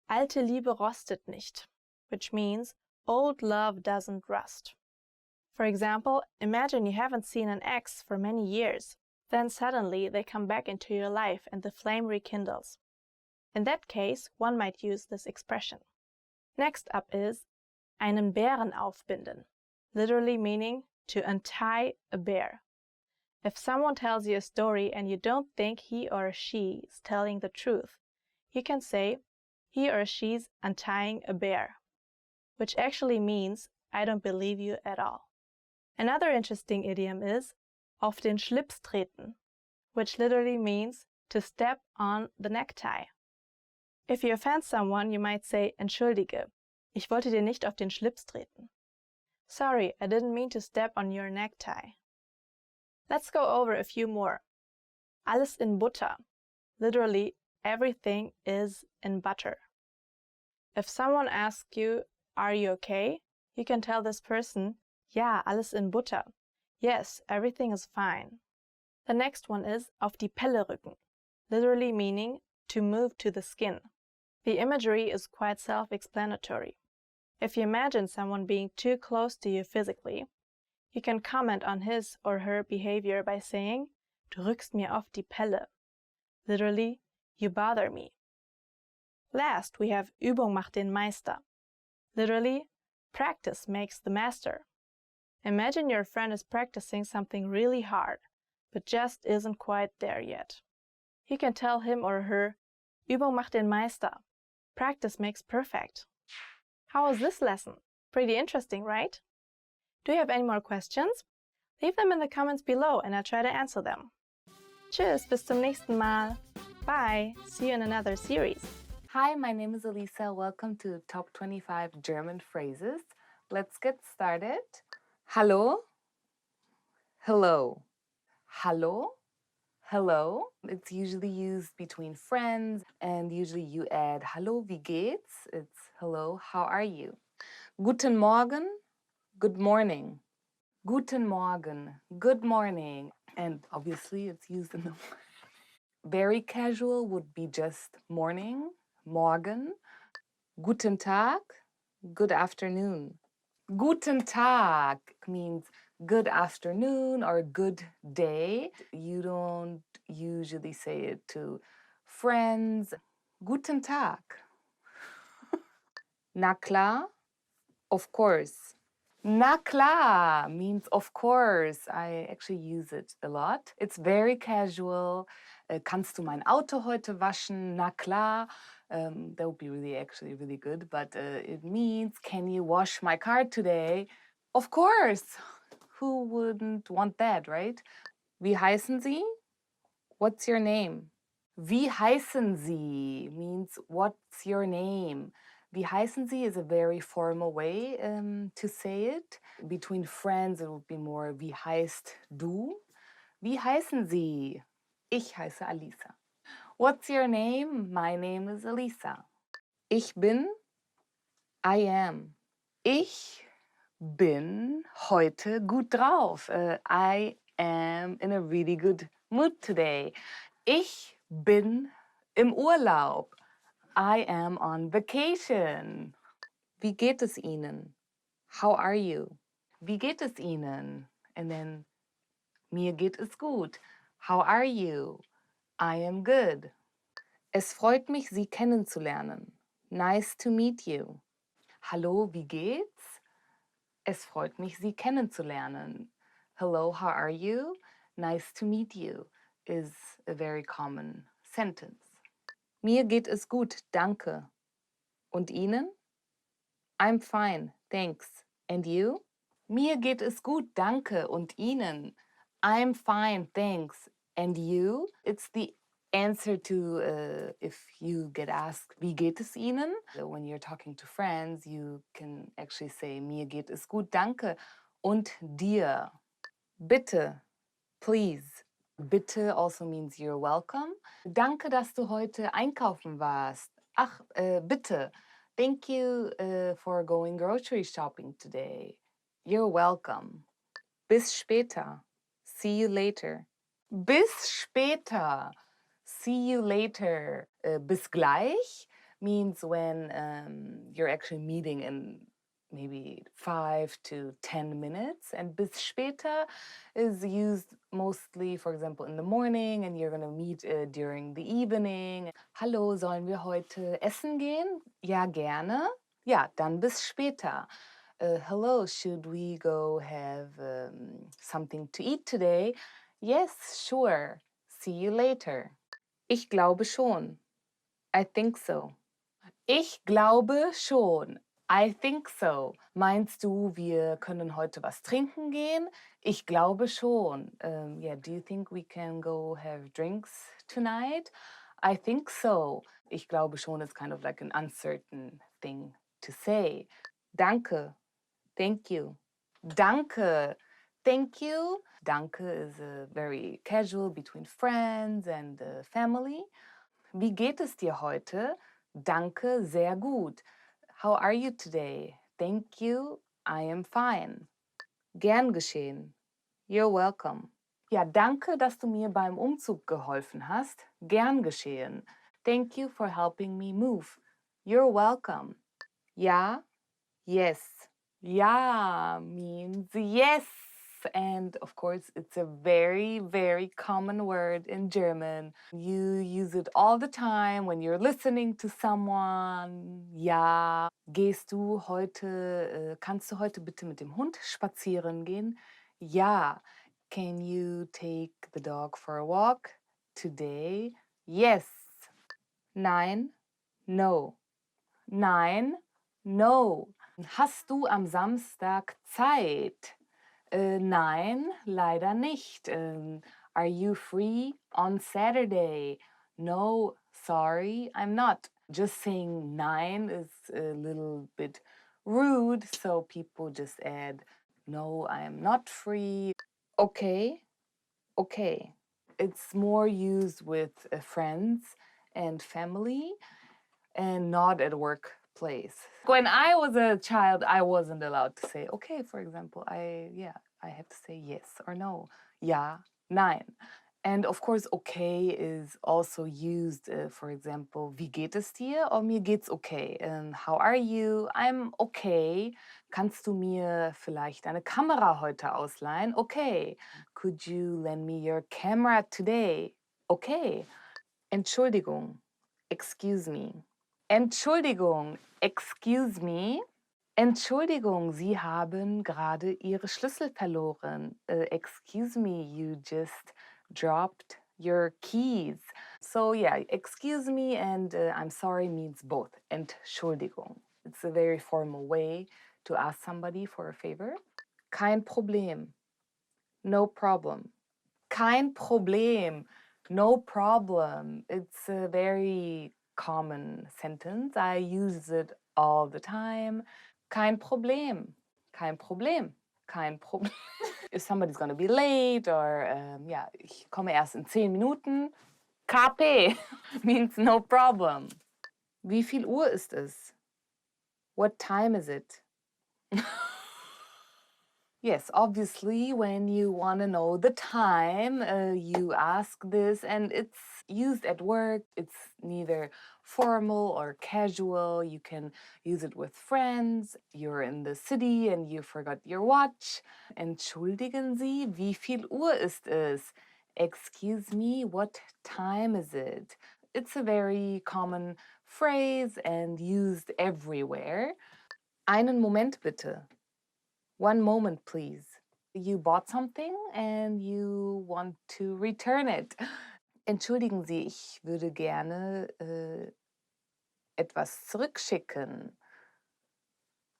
alte Liebe rostet nicht, which means old love doesn't rust. For example, imagine you haven't seen an ex for many years. Then suddenly they come back into your life and the flame rekindles. In that case, one might use this expression. Next up is einen Bären aufbinden, literally meaning to untie a bear. If someone tells you a story and you don't think he or she is telling the truth, you can say he or she's untying a bear, which actually means I don't believe you at all. Another interesting idiom is auf den Schlips treten, which literally means to step on the necktie. If you offend someone, you might say entschuldige, ich wollte dir nicht auf den Schlips treten. Sorry, I didn't mean to step on your necktie. Let's go over a few more. Alles in Butter, literally everything is in butter. If someone asks you, are you okay? You can tell this person, ja, alles in Butter. Yes, everything is fine. The next one is auf die Pelle rücken, literally meaning to move to the skin. The imagery is quite self-explanatory. If you imagine someone being too close to you physically, you can comment on his or her behavior by saying, "Du rückst mir auf die Pelle." Literally, you bother me. Last, we have Übung macht den Meister. Literally, practice makes the master. Imagine your friend is practicing something really hard, but just isn't quite there yet. You can tell him or her, Übung macht den Meister. Practice makes perfect. How was this lesson? Pretty interesting, right? Do you have any more questions? Leave them in the comments below and I'll try to answer them. Tschüss, bis zum nächsten Mal. Bye, see you in another series. Hi, my name is Elisa. Welcome to Top 25 German Phrases. Let's get started. Hallo, hello. Hallo, hello. It's usually used between friends and usually you add Hallo, wie geht's? It's hello, how are you? Guten Morgen, good morning. Guten Morgen, good morning. And obviously it's used in the very casual would be just morning, morgen. Guten Tag, good afternoon. Guten Tag means good afternoon or good day. You don't usually say it to friends. Guten Tag. Na klar, of course. Na klar means of course. I actually use it a lot. It's very casual. Kannst du mein Auto heute waschen? Na klar. That would be really good. But it means, can you wash my car today? Of course. Who wouldn't want that, right? Wie heißen Sie? What's your name? Wie heißen Sie means what's your name? Wie heißen Sie is a very formal way to say it. Between friends, it would be more wie heißt du? Wie heißen Sie? Ich heiße Alisa. What's your name? My name is Alisa. Ich bin, I am. Ich bin heute gut drauf. I am in a really good mood today. Ich bin im Urlaub. I am on vacation. Wie geht es Ihnen? How are you? Wie geht es Ihnen? And then, mir geht es gut. How are you? I am good. Es freut mich, Sie kennenzulernen. Nice to meet you. Hallo, wie geht's? Es freut mich, Sie kennenzulernen. Hello, how are you? Nice to meet you is a very common sentence. Mir geht es gut, danke. Und Ihnen? I'm fine, thanks. And you? Mir geht es gut, danke. Und Ihnen? I'm fine, thanks. And you? It's the answer to if you get asked, wie geht es Ihnen? When you're talking to friends, you can actually say, mir geht es gut, danke. Und dir? Bitte, please. Bitte also means you're welcome. Danke, dass du heute einkaufen warst. Ach, bitte. Thank you for going grocery shopping today. You're welcome. Bis später. See you later. Bis später. See you later. Bis gleich means when you're actually meeting in maybe 5 to 10 minutes. And bis später is used mostly, for example, in the morning and you're going to meet during the evening. Hallo, sollen wir heute essen gehen? Ja, gerne. Ja, dann bis später. Hello, should we go have something to eat today? Yes, sure. See you later. Ich glaube schon. I think so. Ich glaube schon. I think so. Meinst du, wir können heute was trinken gehen? Ich glaube schon. Yeah, do you think we can go have drinks tonight? I think so. Ich glaube schon is kind of like an uncertain thing to say. Danke. Thank you. Danke. Thank you. Danke is very casual between friends and family. Wie geht es dir heute? Danke, sehr gut. How are you today? Thank you, I am fine. Gern geschehen. You're welcome. Ja, danke, dass du mir beim Umzug geholfen hast. Gern geschehen. Thank you for helping me move. You're welcome. Ja, yes. Ja means yes. And of course, it's a very, very common word in German. You use it all the time when you're listening to someone. Ja, kannst du heute bitte mit dem Hund spazieren gehen? Ja. Can you take the dog for a walk today? Yes. Nein, no. Nein, no. Hast du am Samstag Zeit? Nein, leider nicht. Are you free on Saturday? No, sorry, I'm not. Just saying nein is a little bit rude, so people just add, no, I'm not free. Okay, okay. It's more used with friends and family and not at workplace. When I was a child, I wasn't allowed to say okay, for example. I had to say yes or no. Ja, nein. And of course, okay is also used, for example, wie geht es dir? Or mir geht's okay. And how are you? I'm okay. Kannst du mir vielleicht eine Kamera heute ausleihen? Okay. Could you lend me your camera today? Okay. Entschuldigung. Excuse me. Entschuldigung, excuse me. Entschuldigung, Sie haben gerade Ihre Schlüssel verloren. Excuse me, you just dropped your keys. So yeah, excuse me and I'm sorry means both. Entschuldigung. It's a very formal way to ask somebody for a favor. Kein Problem. No problem. Kein Problem. No problem. It's a very common sentence. I use it all the time. Kein Problem. Kein Problem. Kein Problem. If somebody's gonna be late or yeah, ich komme erst in 10 Minuten. KP means no problem. Wie viel Uhr ist es? What time is it? Yes, obviously, when you want to know the time, you ask this, and it's used at work. It's neither formal or casual. You can use it with friends. You're in the city and you forgot your watch. Entschuldigen Sie, wie viel Uhr ist es? Excuse me, what time is it? It's a very common phrase and used everywhere. Einen Moment bitte. One moment, please. You bought something and you want to return it. Entschuldigen Sie, ich würde gerne etwas zurückschicken.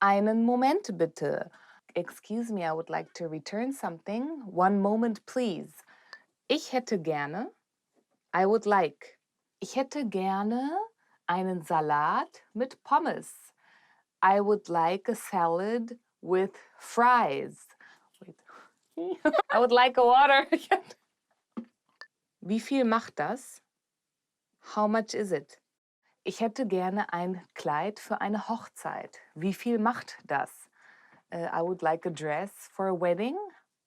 Einen Moment bitte. Excuse me, I would like to return something. One moment, please. Ich hätte gerne. I would like. Ich hätte gerne einen Salat mit Pommes. I would like a salad with fries. Wait. I would like a water. Wie viel macht das? How much is it? Ich hätte gerne ein Kleid für eine Hochzeit. Wie viel macht das? I would like a dress for a wedding.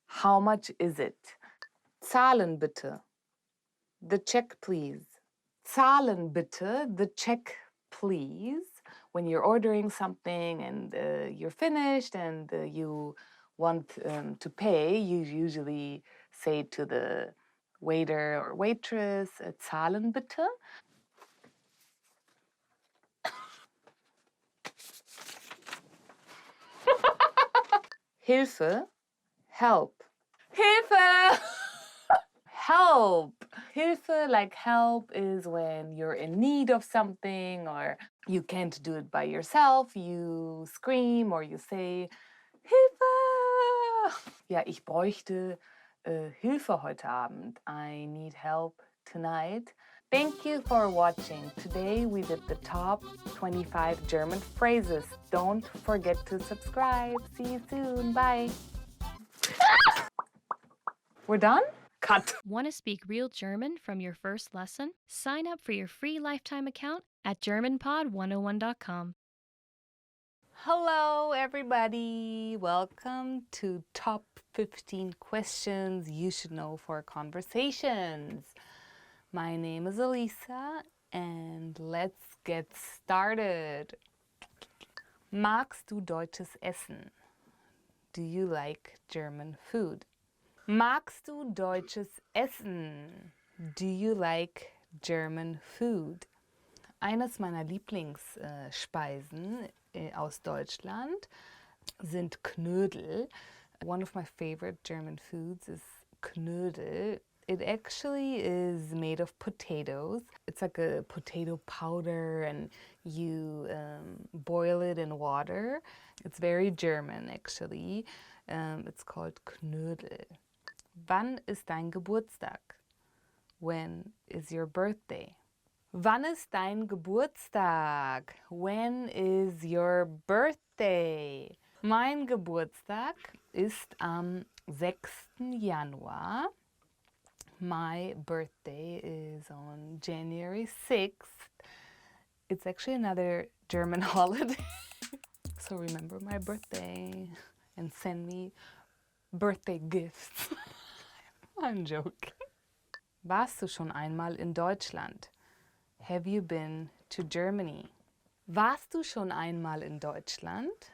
How much is it? Zahlen bitte. The check, please. Zahlen bitte. The check, please. When you're ordering something and you're finished and you want to pay, you usually say to the waiter or waitress, zahlen bitte. Hilfe, help. Hilfe! Help! Hilfe, like help, is when you're in need of something or you can't do it by yourself. You scream or you say, Hilfe! Ja, ich bräuchte Hilfe heute Abend. I need help tonight. Thank you for watching. Today we did the top 25 German phrases. Don't forget to subscribe. See you soon. Bye. We're done? Cut. Want to speak real German from your first lesson? Sign up for your free lifetime account at GermanPod101.com. Hello, everybody. Welcome to Top 15 Questions You Should Know for Conversations. My name is Elisa, and let's get started. Magst du deutsches Essen? Do you like German food? Magst du deutsches Essen? Do you like German food? Eines meiner Lieblingsspeisen aus Deutschland sind Knödel. One of my favorite German foods is Knödel. It actually is made of potatoes. It's like a potato powder and you boil it in water. It's very German actually. It's called Knödel. Wann ist dein Geburtstag? When is your birthday? Wann ist dein Geburtstag? When is your birthday? Mein Geburtstag ist am 6. Januar. My birthday is on January 6th. It's actually another German holiday. So remember my birthday and send me birthday gifts. I'm joking. Warst du schon einmal in Deutschland? Have you been to Germany? Warst du schon einmal in Deutschland?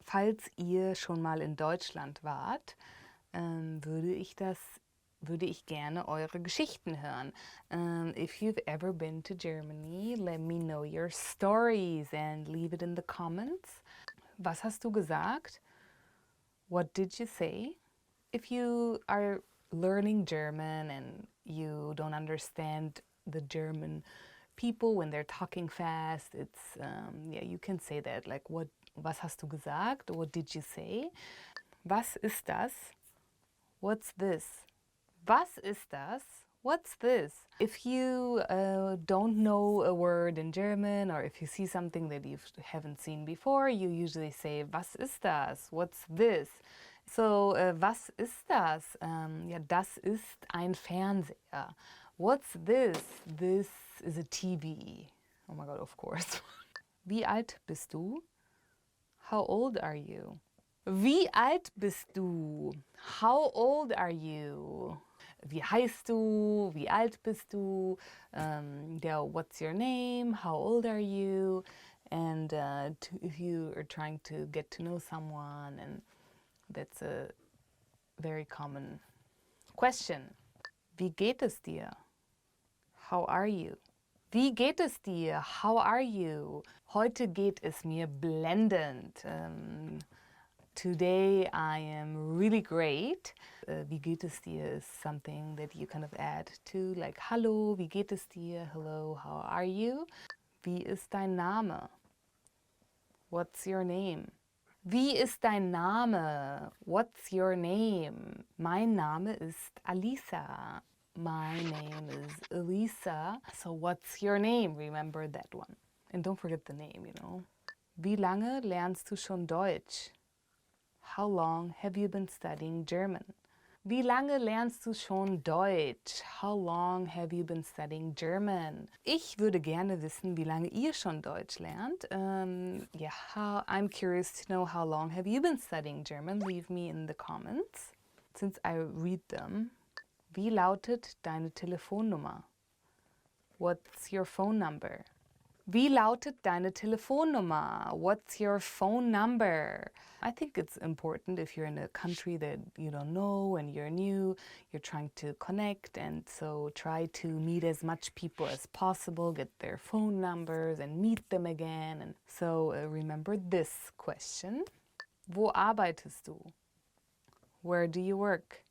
Falls ihr schon mal in Deutschland wart, würde ich gerne eure Geschichten hören. If you've ever been to Germany, let me know your stories and leave it in the comments. Was hast du gesagt? What did you say? If you are learning German and you don't understand the German people when they're talking fast, it's you can say that, like, was hast du gesagt? What did you say? Was ist das? What's this? Was ist das? What's this? If you don't know a word in German, or if you see something that you haven't seen before, you usually say, was ist das? What's this? So, was ist das? Das ist ein Fernseher. What's this? This is a TV. Oh my God, of course. Wie alt bist du? How old are you? Wie alt bist du? How old are you? Wie heißt du? Wie alt bist du? What's your name? How old are you? And if you are trying to get to know someone, and that's a very common question. Wie geht es dir? How are you? Wie geht es dir? How are you? Heute geht es mir blendend. Today I am really great. Wie geht es dir is something that you kind of add to, like, hallo, wie geht es dir? Hello, how are you? Wie ist dein Name? What's your name? Wie ist dein Name? What's your name? Mein Name ist Alisa. My name is Elisa. So what's your name? Remember that one. And don't forget the name, you know. Wie lange lernst du schon Deutsch? How long have you been studying German? Wie lange lernst du schon Deutsch? How long have you been studying German? Ich würde gerne wissen, wie lange ihr schon Deutsch lernt. I'm curious to know, how long have you been studying German? Leave me in the comments, since I read them. Wie lautet deine Telefonnummer? What's your phone number? Wie lautet deine Telefonnummer? What's your phone number? I think it's important if you're in a country that you don't know and you're new, you're trying to connect, and so try to meet as much people as possible, get their phone numbers and meet them again. And so remember this question. Wo arbeitest du? Where do you work?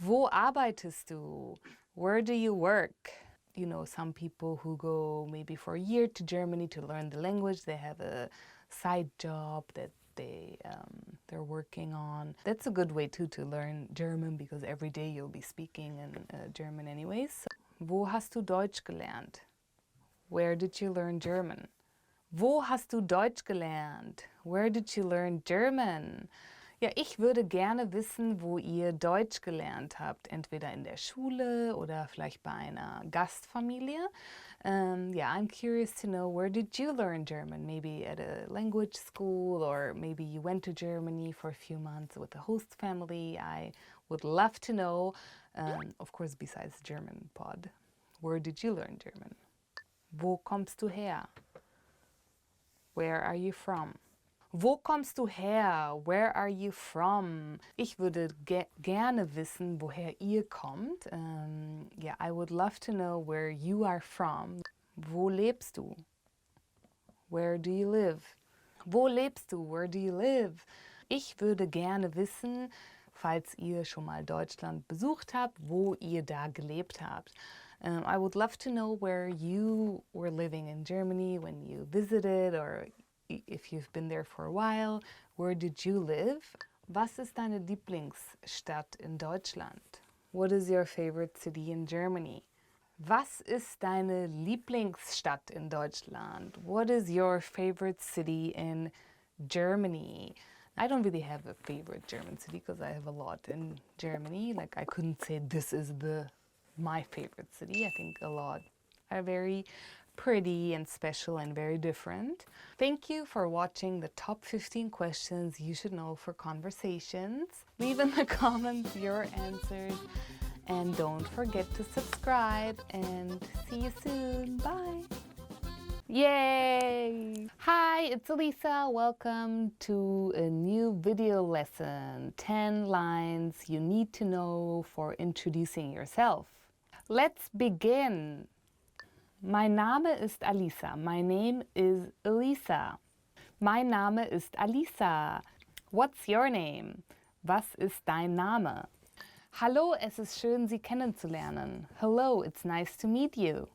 Wo arbeitest du? Where do you work? You know, some people who go maybe for a year to Germany to learn the language, they have a side job that they're working on. That's a good way too to learn German, because every day you'll be speaking in German anyways. Wo hast du Deutsch gelernt? Where did you learn German? Wo hast du Deutsch gelernt? Where did you learn German? Ja, ich würde gerne wissen, wo ihr Deutsch gelernt habt. Entweder in der Schule oder vielleicht bei einer Gastfamilie. I'm curious to know, where did you learn German? Maybe at a language school, or maybe you went to Germany for a few months with a host family. I would love to know, of course, besides German pod. Where did you learn German? Wo kommst du her? Where are you from? Wo kommst du her? Where are you from? Ich würde gerne wissen, woher ihr kommt. Yeah, I would love to know where you are from. Wo lebst du? Where do you live? Wo lebst du? Where do you live? Ich würde gerne wissen, falls ihr schon mal Deutschland besucht habt, wo ihr da gelebt habt. I would love to know where you were living in Germany when you visited, or if you've been there for a while. Where did you live? Was ist deine Lieblingsstadt in Deutschland? What is your favorite city in Germany? Was ist deine Lieblingsstadt in Deutschland? What is your favorite city in Germany? I don't really have a favorite German city because I have a lot in Germany. Like, I couldn't say this is my favorite city. I think a lot are very pretty and special and very different. Thank you for watching the top 15 questions you should know for conversations. Leave in the comments your answers. And don't forget to subscribe, and see you soon. Bye. Yay! Hi, it's Elisa. Welcome to a new video lesson. 10 lines you need to know for introducing yourself. Let's begin. Mein Name ist Alisa. My name is Elisa. Mein Name ist Alisa. What's your name? Was ist dein Name? Hallo, es ist schön, Sie kennenzulernen. Hello, it's nice to meet you.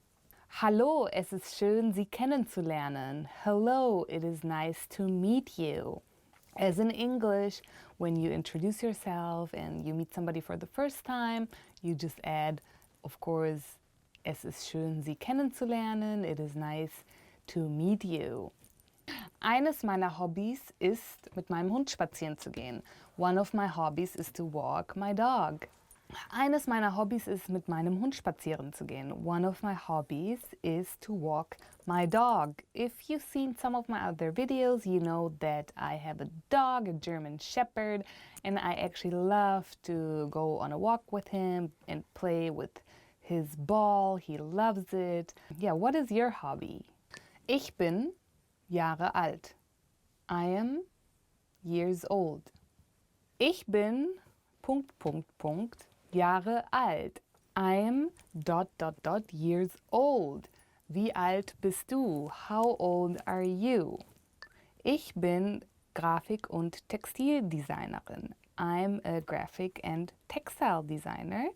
Hallo, es ist schön, Sie kennenzulernen. Hello, it is nice to meet you. As in English, when you introduce yourself and you meet somebody for the first time, you just add, of course, es ist schön, Sie kennenzulernen. It is nice to meet you. Eines meiner Hobbys ist, mit meinem Hund spazieren zu gehen. One of my hobbies is to walk my dog. Eines meiner Hobbys ist, mit meinem Hund spazieren zu gehen. One of my hobbies is to walk my dog. If you've seen some of my other videos, you know that I have a dog, a German Shepherd, and I actually love to go on a walk with him and play with his ball. He loves it. Yeah, what is your hobby? Ich bin Jahre alt. I am years old. Ich bin Jahre alt. I am ... years old. Wie alt bist du? How old are you? Ich bin Grafik- und Textildesignerin. I'm a graphic and textile designer.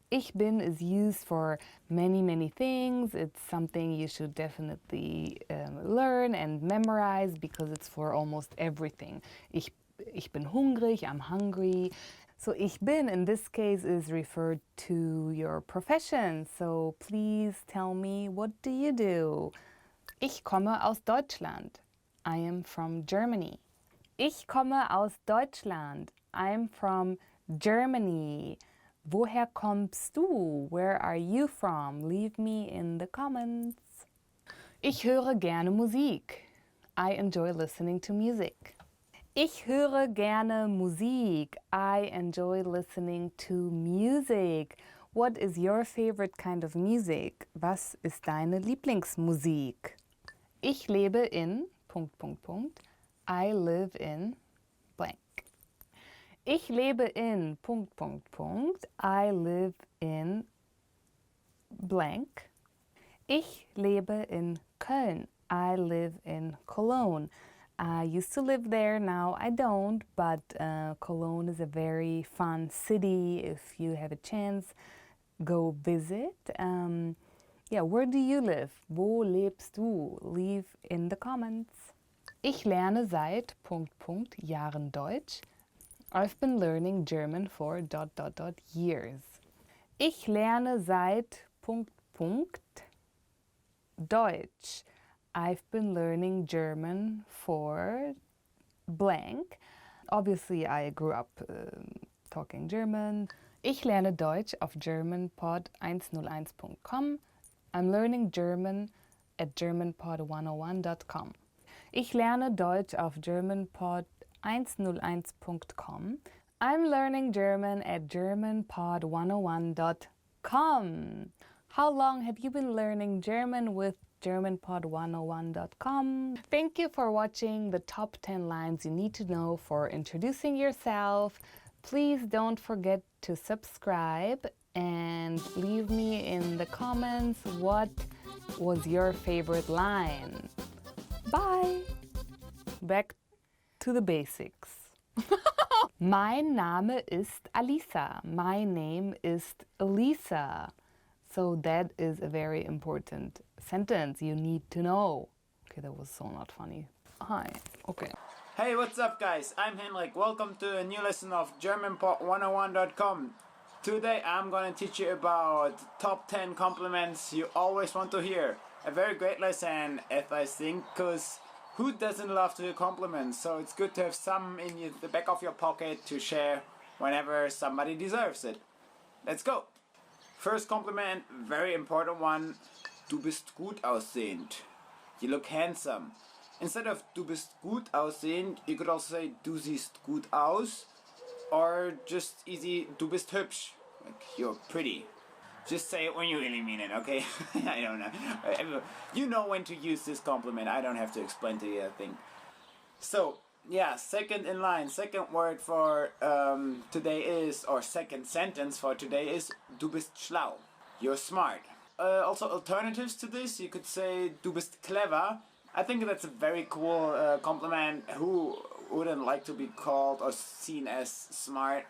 Ich bin is used for many things. It's something you should definitely learn and memorize because it's for almost everything. Ich bin hungrig, I'm hungry. So ich bin in this case is referred to your profession. So please tell me, what do you do? Ich komme aus Deutschland. I am from Germany. Ich komme aus Deutschland. I'm from Germany. Woher kommst du? Where are you from? Leave me in the comments. Ich höre gerne Musik. I enjoy listening to music. Ich höre gerne Musik. I enjoy listening to music. What is your favorite kind of music? Was ist deine Lieblingsmusik? Ich lebe in ... I live in blank. Ich lebe in ... I live in blank. Ich lebe in Köln. I live in Cologne. I used to live there, now I don't, but Cologne is a very fun city. If you have a chance, go visit. Yeah, where do you live? Wo lebst du? Leave in the comments. Ich lerne seit ... Jahren Deutsch. I've been learning German for ... years. Ich lerne seit ... Deutsch. I've been learning German for blank. Obviously, I grew up talking German. Ich lerne Deutsch auf germanpod101.com. I'm learning German at germanpod101.com. Ich lerne Deutsch auf germanpod101.com. I'm learning German at germanpod101.com. How long have you been learning German with GermanPod101.com? Thank you for watching the top 10 lines you need to know for introducing yourself. Please don't forget to subscribe and leave me in the comments what was your favorite line. Bye! Back to the basics. Mein Name ist Alisa. My name is Elisa. So that is a very important sentence you need to know. Okay, that was so not funny. Hi. Okay. Hey, what's up guys? I'm Henrik. Welcome to a new lesson of GermanPod101.com. Today I'm going to teach you about top 10 compliments you always want to hear. A very great lesson, if I think, because who doesn't love to hear compliments? So it's good to have some in the back of your pocket to share whenever somebody deserves it. Let's go! First compliment, very important one. Du bist gut aussehend. You look handsome. Instead of du bist gut aussehend, you could also say du siehst gut aus. Or just easy, du bist hübsch. Like, you're pretty. Just say it when you really mean it, okay? I don't know. You know when to use this compliment. I don't have to explain to you, I think. So, yeah, second in line, second word for today is, or second sentence for today is, du bist schlau. You're smart. Also alternatives to this, you could say, du bist clever. I think that's a very cool compliment. Who wouldn't like to be called or seen as smart?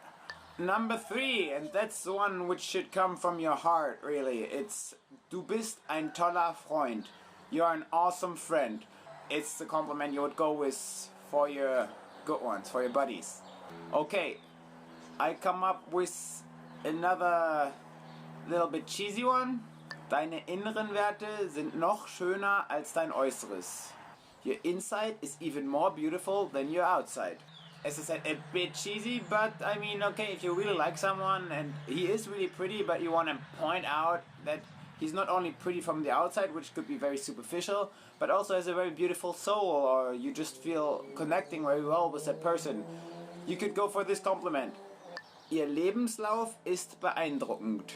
Number 3, and that's the one which should come from your heart, really. It's, du bist ein toller Freund. You're an awesome friend. It's the compliment you would go with for your good ones, for your buddies. Okay, I come up with another little bit cheesy one. Deine inneren Werte sind noch schöner als dein Äußeres. Your inside is even more beautiful than your outside. As I said, a bit cheesy, but I mean, okay, if you really like someone and he is really pretty, but you want to point out that he's not only pretty from the outside, which could be very superficial, but also has a very beautiful soul, or you just feel connecting very well with that person, you could go for this compliment. Ihr Lebenslauf ist beeindruckend.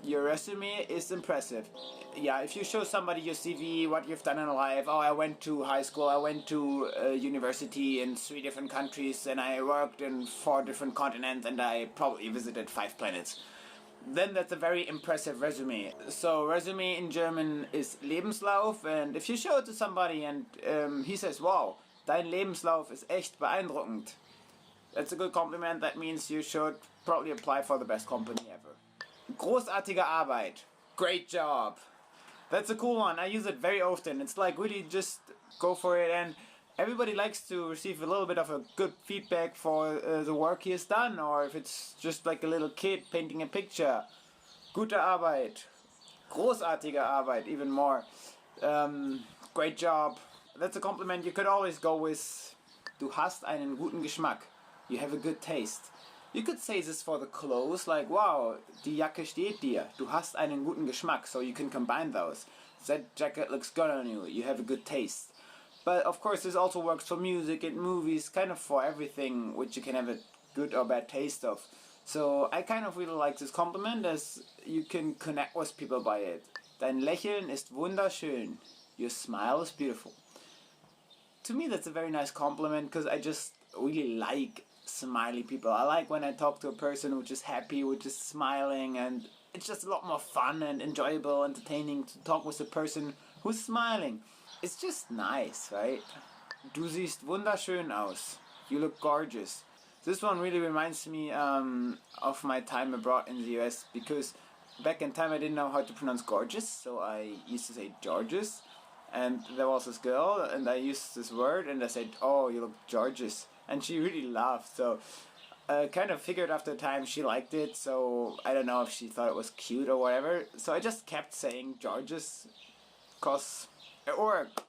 Your resume is impressive. Yeah, if you show somebody your CV, what you've done in life, oh, I went to high school, I went to university in 3 different countries, and I worked in 4 different continents, and I probably visited 5 planets. Then that's a very impressive resume. So resume in German is Lebenslauf, and if you show it to somebody and he says, wow, dein Lebenslauf ist echt beeindruckend, that's a good compliment. That means you should probably apply for the best company ever. Großartige Arbeit. Great job. That's a cool one. I use it very often. It's like really just go for it, and everybody likes to receive a little bit of a good feedback for the work he has done, or if it's just like a little kid painting a picture. Gute Arbeit. Großartige Arbeit, even more. Great job. That's a compliment you could always go with. Du hast einen guten Geschmack. You have a good taste. You could say this for the clothes, like, wow, die Jacke steht dir. Du hast einen guten Geschmack, so you can combine those. That jacket looks good on you. You have a good taste. But of course, this also works for music and movies, kind of for everything which you can have a good or bad taste of. So I kind of really like this compliment, as you can connect with people by it. Dein Lächeln ist wunderschön. Your smile is beautiful. To me, that's a very nice compliment, because I just really like smiley people. I like when I talk to a person which is happy, which is smiling, and it's just a lot more fun and enjoyable, entertaining to talk with a person who's smiling. It's just nice, right? Du siehst wunderschön aus. You look gorgeous. This one really reminds me of my time abroad in the US, because back in time I didn't know how to pronounce gorgeous, so I used to say Georges, and there was this girl and I used this word and I said, oh, you look gorgeous. And she really laughed, so kind of figured after time she liked it, so I don't know if she thought it was cute or whatever, so I just kept saying Georges, cause it worked.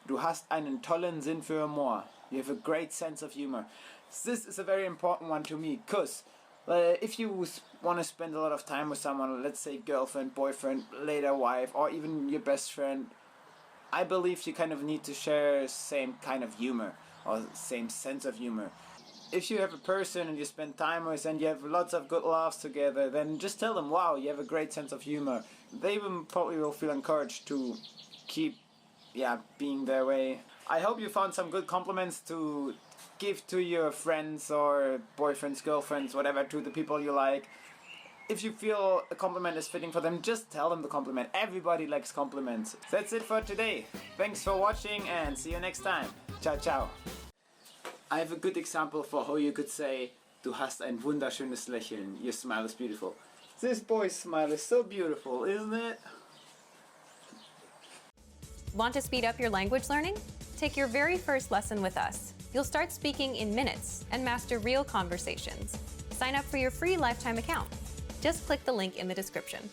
Du hast einen tollen Sinn für Humor. You have a great sense of humor. This is a very important one to me, cause if you want to spend a lot of time with someone, let's say girlfriend, boyfriend, later wife, or even your best friend, I believe you kind of need to share same kind of humor, or same sense of humor. If you have a person and you spend time with and you have lots of good laughs together, then just tell them, wow, you have a great sense of humor. They probably will feel encouraged to keep being their way. I hope you found some good compliments to give to your friends or boyfriends, girlfriends, whatever, to the people you like. If you feel a compliment is fitting for them, just tell them the compliment. Everybody likes compliments. That's it for today. Thanks for watching and see you next time. Ciao, ciao. I have a good example for how you could say, du hast ein wunderschönes Lächeln. Your smile is beautiful. This boy's smile is so beautiful, isn't it? Want to speed up your language learning? Take your very first lesson with us. You'll start speaking in minutes and master real conversations. Sign up for your free lifetime account. Just click the link in the description.